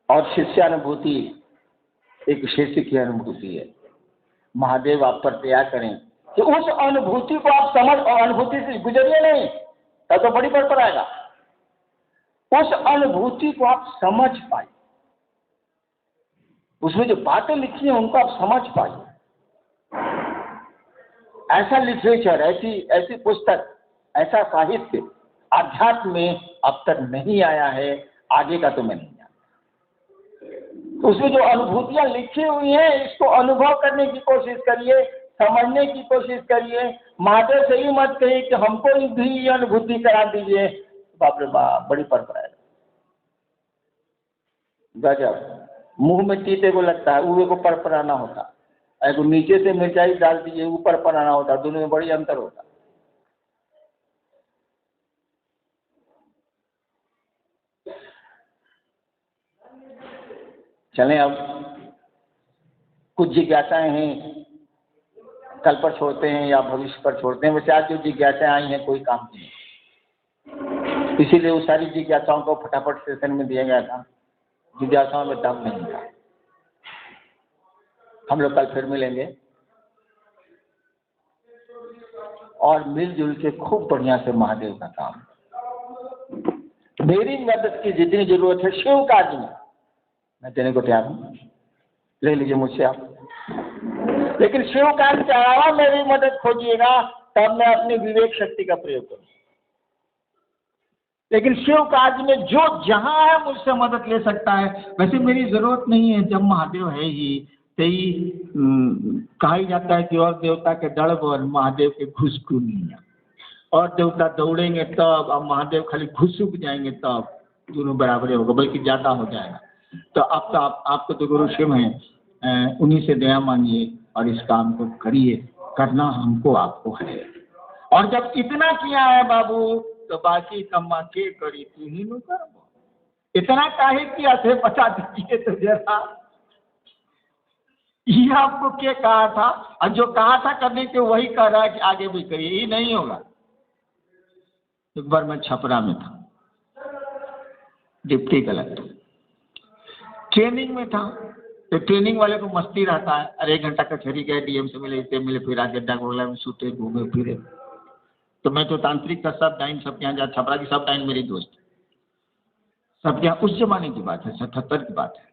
और शिष्यानुभूति एक शिष्य की अनुभूति है। महादेव आप पर दया करें कि उस अनुभूति को आप समझ, और अनुभूति से गुजरिए नहीं, तब तो बड़ी परपर आएगा। उस अनुभूति को आप समझ पाए, उसमें जो बातें लिखी हैं उनको आप समझ पाए। ऐसा लिटरेचर, ऐसी पुस्तक, ऐसा साहित्य आध्यात्म में अब तक नहीं आया है, आगे का तो मैं नहीं जानता। तो उसमें जो अनुभूतियां लिखी हुई हैं, इसको अनुभव करने की कोशिश करिए, समझने की कोशिश करिए। महादेव से ही मत कहिए कि हमको भी ये अनुभूति करा दीजिए, बाप रे बाप बड़ी परपरा है। गजब, मुंह में तीते को लगता है, ऊपर को परपराना होता है, को नीचे से मिर्चाई डाल दीजिए, ऊपर पराना होता, दोनों में बड़ी अंतर होता। चलें, अब कुछ जिज्ञासाएं हैं, कल पर छोड़ते हैं या भविष्य पर छोड़ते हैं। वैसे आज जो जिज्ञासाएं आई हैं कोई काम की नहीं, इसीलिए उस सारी जिज्ञासाओं को फटाफट सेशन में दिया गया था। जिज्ञासाओं में दम नहीं था। हम लोग कल फिर मिलेंगे और मिलजुल के खूब बढ़िया से महादेव का काम। मेरी मदद की जितनी जरूरत है शिव कार्य में मैं देने को तैयार हूं, ले लीजिए मुझसे आप। लेकिन शिव कार्य के अलावा मेरी मदद खोजिएगा, तब मैं अपनी विवेक शक्ति का प्रयोग करूं। लेकिन शिव कार्य में जो जहां है मुझसे मदद ले सकता है। वैसे मेरी जरूरत नहीं है, जब महादेव है ही तई कहा ही जाता है कि और देवता के दड़ और महादेव के घुसकू नहीं है। और देवता दौड़ेंगे तब, अब महादेव खाली घुसुक जाएंगे तब दोनों बराबर होगा, बल्कि ज्यादा हो जाएगा। तो अब तो आपको तो गुरु शिव हैं, उन्हीं से दया मांगिए और इस काम को करिए। करना हमको आपको है। और जब इतना किया है बाबू, तो बाकी कम्मा के करी तू ही नु कर। इतना काहे किया थे बता दीजिए तो जरा। ये आपको क्या कहा था, और जो कहा था करने के वही कह रहा है कि आगे भी करिए। ये नहीं होगा। एक बार मैं छपरा में था, डिप्टी कलेक्टर, ट्रेनिंग में था। तो ट्रेनिंग वाले को मस्ती रहता है, अरे 1 घंटा कचहरी गए, डीएम से मिले, इससे मिले, फिर आगे डाकोला में सूते घूमे फिरे। तो मैं तो तांत्रिक का सब डाइन, सबके यहाँ जा, छपरा की सब डाइन मेरी दोस्त, सबके यहाँ। उस जमाने की बात है, 77 की बात है।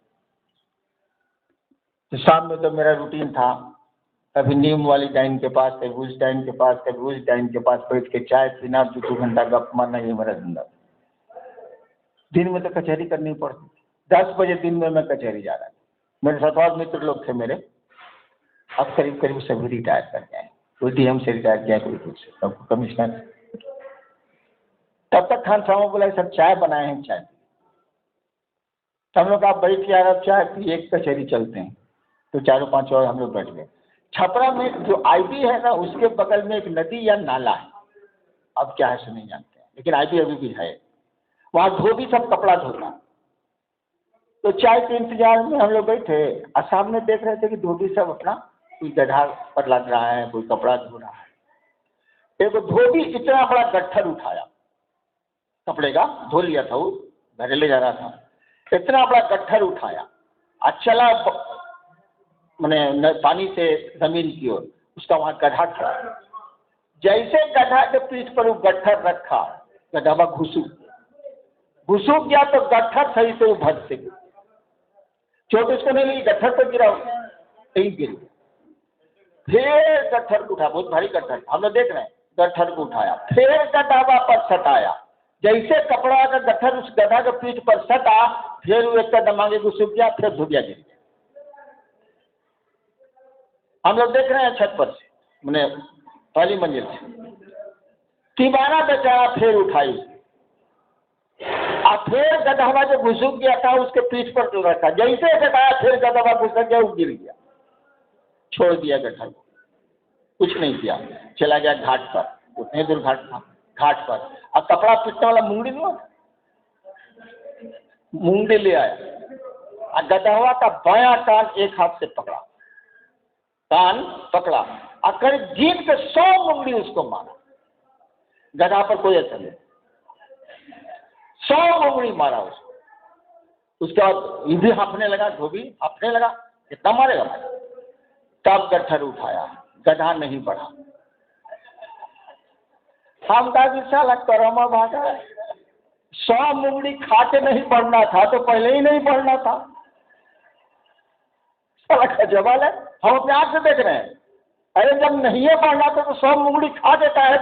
शाम में तो मेरा रूटीन था, कभी नीम वाली डाइन के पास, कभी उस डाइन के पास, कभी उस डाइन के पास बैठ के चाय पीना, 2 घंटा गप मारना, ये मेरा जिंदा। दिन में तो कचहरी करनी पड़ती। 10 बजे दिन में मैं कचहरी जा रहा था। मेरे साथ और मित्र लोग थे मेरे, अब करीब करीब सभी रिटायर कर गए। कोई डीएम से रिटायर किया, कोई कुछ, सबको कमिश्नर। तब तक खान साहब बोला सब चाय बनाए हैं, चाय। तो हम लोग आप बैठ के यार अब चाय पी, एक कचहरी चलते हैं। तो 4-5 और हम लोग बैठ गए। छपरा में जो आईबी है ना, उसके बगल में एक नदी या नाला है, अब क्या है सो नहीं जानते हैं, लेकिन आईबी अभी भी है। वहाँ धोबी सब कपड़ा धोता। तो चाय के इंतजार में हम लोग बैठे और सामने देख रहे थे कि धोबी सब अपना कोई गड्ढा पर लग रहा है, कोई कपड़ा धो रहा है। एक धोबी इतना बड़ा गट्ठर उठाया, कपड़े का धो लिया था, वो घर ले जा रहा था। इतना बड़ा गट्ठर उठाया और चला मैंने पानी से जमीन की ओर, उसका वहाँ गड्ढा था। जैसे गड्ढा के पीठ पर वो गट्ठर रखा, गड्ढा घुसूक गया तो गट्ठर सही से वो भर से गिरा। चोट उसको नहीं लगी, गट्ठर पर गिरा, कहीं गिर गया। फिर गट्ठर को उठा, बहुत भारी गट्ठर, हम लोग देख रहे हैं। गट्ठर को उठाया, फिर गड्ढा वापस सटाया। जैसे कपड़ा का गट्ठर उस गड्ढा के पीठ पर सटा, फिर वो एक का दिमागे घुसूक गया, फिर धुबिया गिर गया। हम लोग देख रहे हैं छत पर से, मैंने पहली मंजिल से। तिबारा बेचारा फिर उठाई और फिर गदहवा जो घुसूक गया था उसके पीठ पर जो रखा, जैसे सटाया फिर गदहवा घुसक गया, वो गिर गया। छोड़ दिया गड्ढा को, कुछ नहीं किया, चला गया घाट पर। उतने दूर घाट था, घाट पर और कपड़ा पीटने वाला मुंगड़ी नहीं होता, मुंगड़ी ले आया और गदहवा का बायां कान एक हाथ से पकड़ा, कान पकड़ा और करीब जीत के 100 मुंगड़ी उसको मारा। गधा पर कोई असर नहीं, 100 मुंगड़ी मारा उसको। उसके बाद ये भी हाँफने लगा, धोबी हाँफने लगा, कितना मारेगा भाई। तब गट्ठर उठाया, गधा नहीं बढ़ा। हम का साला करमा भागा, 100 मुंगड़ी खा के नहीं बढ़ना था तो पहले ही नहीं बढ़ना था। साला का जवाल है, हम अपने आँख से देख रहे हैं। अरे जब नहीं है बढ़ना तो 100 मुंगड़ी खा देता है,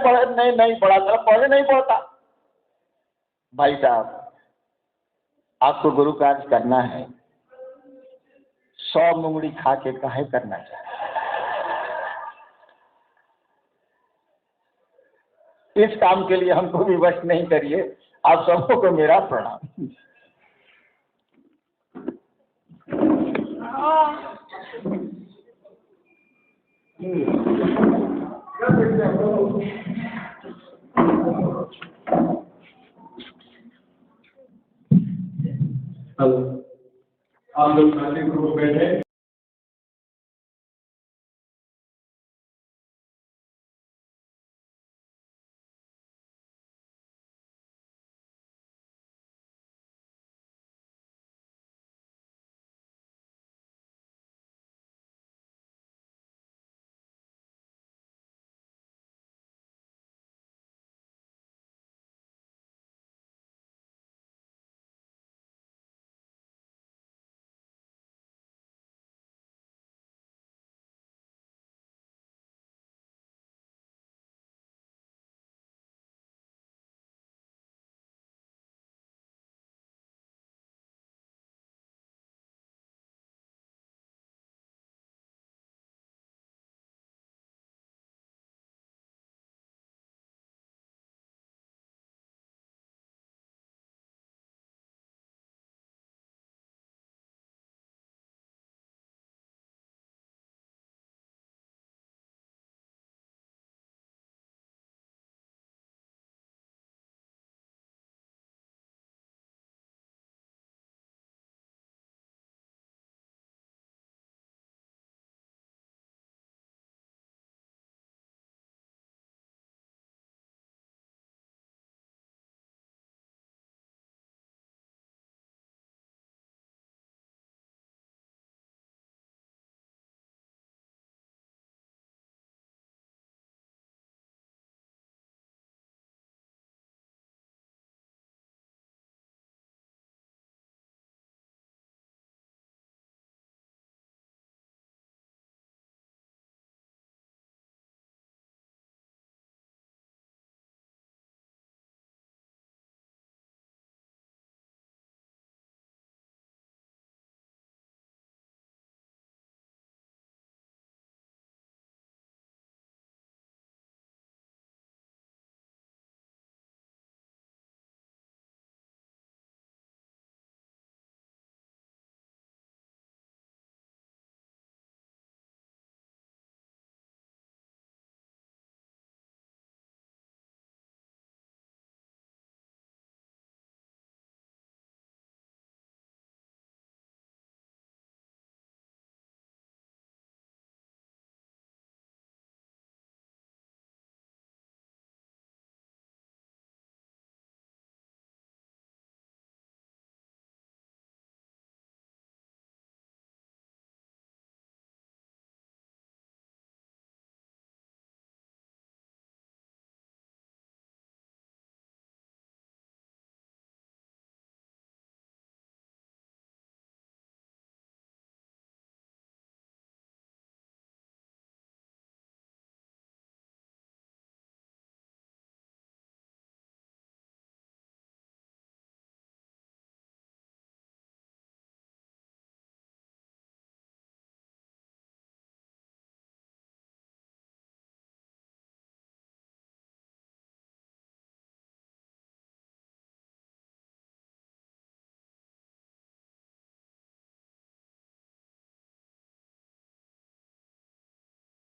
नहीं बढ़ा, पहले नहीं बढ़ता। भाई साहब, आपको गुरु कार्य करना है, 100 मुंगड़ी खा के काहे करना चाहिए। इस काम के लिए हमको विवश नहीं करिए। आप सबों को मेरा प्रणाम। हेलो, आप लोग बैठे